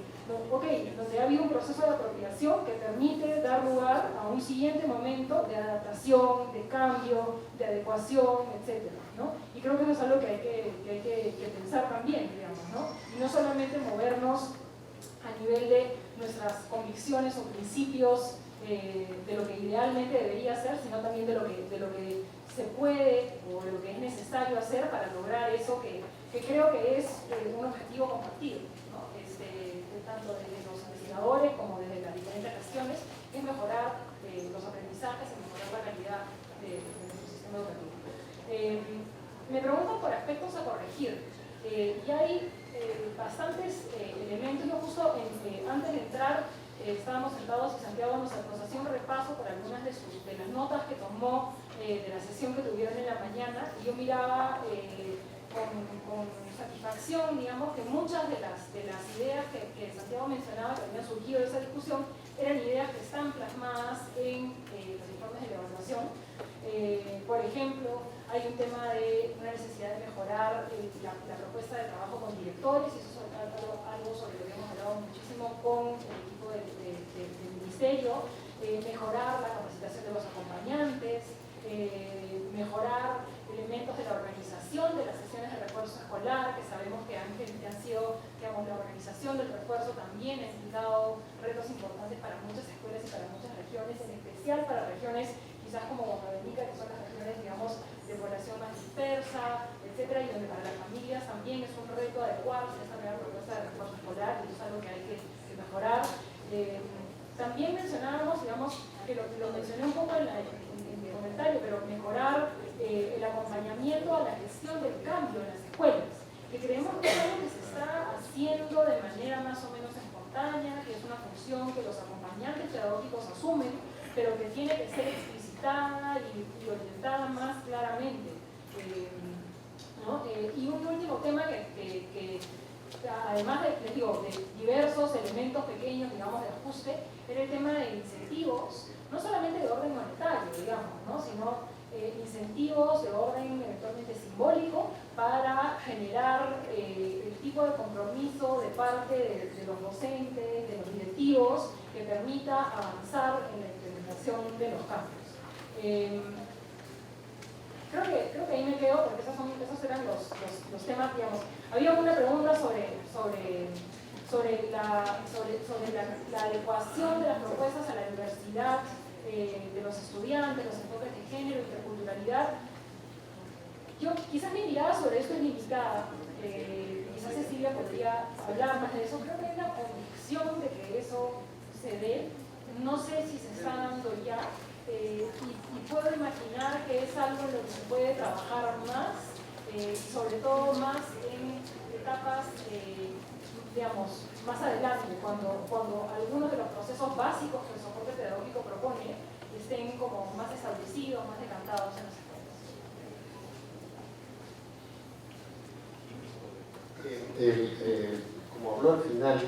ha habido un proceso de apropiación que permite dar lugar a un siguiente momento de adaptación, de cambio, de adecuación, etc., ¿no? Y creo que eso es algo que hay que pensar también, digamos, ¿no? Y no solamente movernos a nivel de nuestras convicciones o principios de lo que idealmente debería ser, sino también de lo que se puede o de lo que es necesario hacer para lograr eso que creo que es un objetivo compartido, ¿no? Tanto desde los investigadores como desde las diferentes gestiones, es mejorar los aprendizajes y mejorar la calidad de nuestro sistema educativo. Me preguntan por aspectos a corregir. Y hay bastantes elementos. Yo justo antes de entrar estábamos sentados y Santiago nos hacía un repaso por algunas de las notas que tomó de la sesión que tuvieron en la mañana, y yo miraba con satisfacción, digamos, que muchas de las ideas que Santiago mencionaba que habían surgido de esa discusión eran ideas que están plasmadas en los informes de la evaluación. Por ejemplo, hay un tema de una necesidad de mejorar la propuesta de trabajo con directores, y eso es algo sobre lo que hemos hablado muchísimo con el equipo del ministerio, mejorar la capacitación de los acompañantes, mejorar elementos de la organización de las sesiones de refuerzo escolar, que sabemos que han sido, digamos, la organización del refuerzo también ha implicado retos importantes para muchas escuelas y para muchas regiones, en especial para regiones quizás como Guadalupe, que son las regiones, digamos, de población más dispersa, etcétera, y donde para las familias también es un reto adecuarse a esta nueva propuesta de refuerzo escolar, y eso es algo que hay que mejorar. También mencionábamos, digamos, que lo mencioné un poco en mi comentario, pero mejorar el acompañamiento a la gestión del cambio en las escuelas, que creemos que es algo que se está haciendo de manera más o menos espontánea, que es una función que los acompañantes pedagógicos asumen, pero que tiene que ser explicitada delimitada y orientada más claramente. ¿No? Y un último tema que además les digo, de diversos elementos pequeños, digamos, de ajuste, era el tema de incentivos, no solamente de orden monetario, digamos, ¿no? Sino incentivos de orden eventualmente simbólico para generar el tipo de compromiso de parte de los docentes, de los directivos, que permita avanzar en la implementación de los cambios. Creo que ahí me quedo porque esos eran los temas, digamos. Había una pregunta sobre la adecuación de las propuestas a la diversidad de los estudiantes, los enfoques de género, interculturalidad. Yo quizás mi mirada sobre esto es limitada, quizás Cecilia podría hablar más de eso. Creo que hay una convicción de que eso se dé, no sé si se está dando ya, y puedo imaginar que es algo en lo que se puede trabajar más, sobre todo más en etapas, digamos, más adelante, cuando algunos de los procesos básicos que el soporte pedagógico propone estén como más establecidos, más decantados en las escuelas. Como habló al final,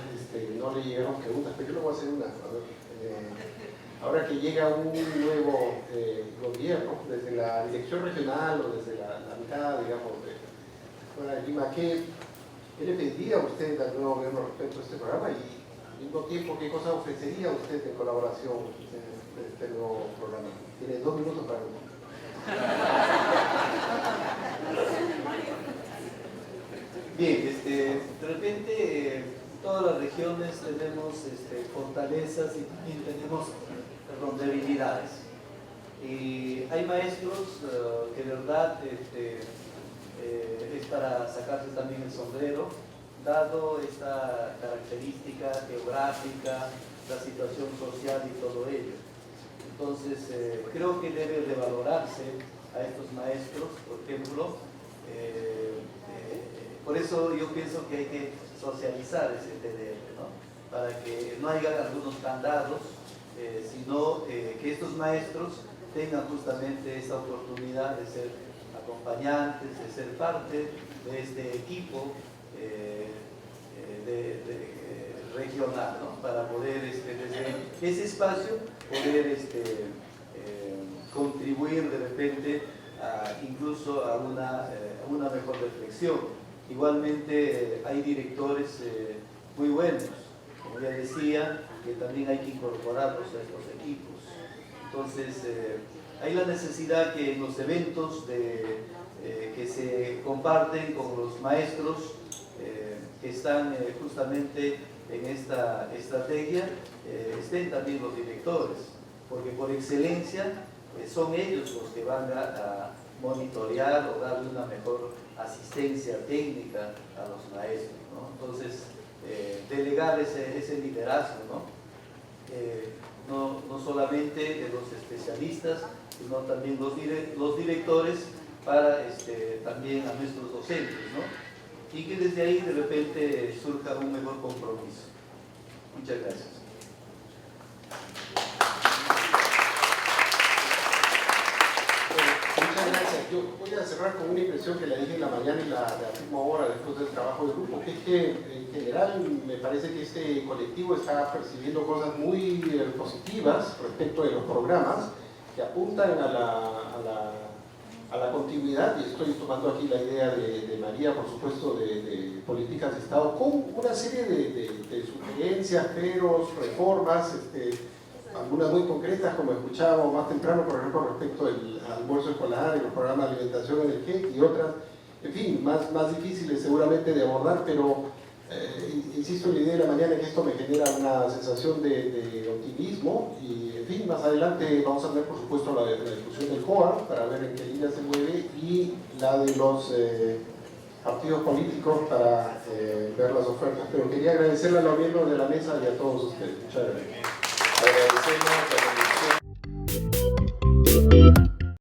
no le llegaron preguntas, pero yo le voy a hacer una. Ahora que llega un nuevo gobierno, desde la dirección regional o desde la mitad, digamos, de la de Lima, ¿qué le pediría a usted al nuevo gobierno respecto a este programa? Y al mismo tiempo, ¿qué cosa ofrecería usted en colaboración de este nuevo programa? Tiene 2 minutos para responder. Bien, de repente todas las regiones tenemos fortalezas y también tenemos debilidades. Y hay maestros que de verdad es para sacarse también el sombrero, dado esta característica geográfica, la situación social y todo ello. Entonces, creo que debe de valorarse a estos maestros, por ejemplo. Por eso yo pienso que hay que socializar ese TDR, ¿no? Para que no haya algunos candados, sino que estos maestros tengan justamente esta oportunidad de ser acompañantes, de ser parte de este equipo regional, ¿no? Para poder desde ese espacio poder contribuir de repente incluso a una mejor reflexión. Igualmente hay directores muy buenos, como ya decía, que también hay que incorporarlos a estos equipos. Entonces, hay la necesidad que en los eventos que se comparten con los maestros que están justamente en esta estrategia, estén también los directores, porque por excelencia son ellos los que van a monitorear o darle una mejor asistencia técnica a los maestros, ¿no? Entonces, delegar ese liderazgo, no solamente de los especialistas, sino también los directores para también a nuestros docentes, ¿no? Y que desde ahí de repente surja un mejor compromiso. Muchas gracias. Muchas gracias. Yo voy a cerrar con una impresión que le dije en la mañana y la afirmo ahora después del trabajo de grupo, que es que en general me parece que este colectivo está percibiendo cosas muy positivas respecto de los programas que apuntan a la continuidad, y estoy tomando aquí la idea de María, por supuesto, de políticas de Estado, con una serie de sugerencias, pero reformas, algunas muy concretas, como escuchábamos más temprano, por ejemplo, respecto al almuerzo escolar, el programa de alimentación en el GEC y otras, en fin, más difíciles seguramente de abordar, pero insisto en la idea de la mañana que esto me genera una sensación de optimismo y, en fin, más adelante vamos a ver, por supuesto, la discusión del COA para ver en qué línea se mueve y la de los partidos políticos para ver las ofertas. Pero quería agradecerle a los miembros de la mesa y a todos ustedes. Muchas gracias.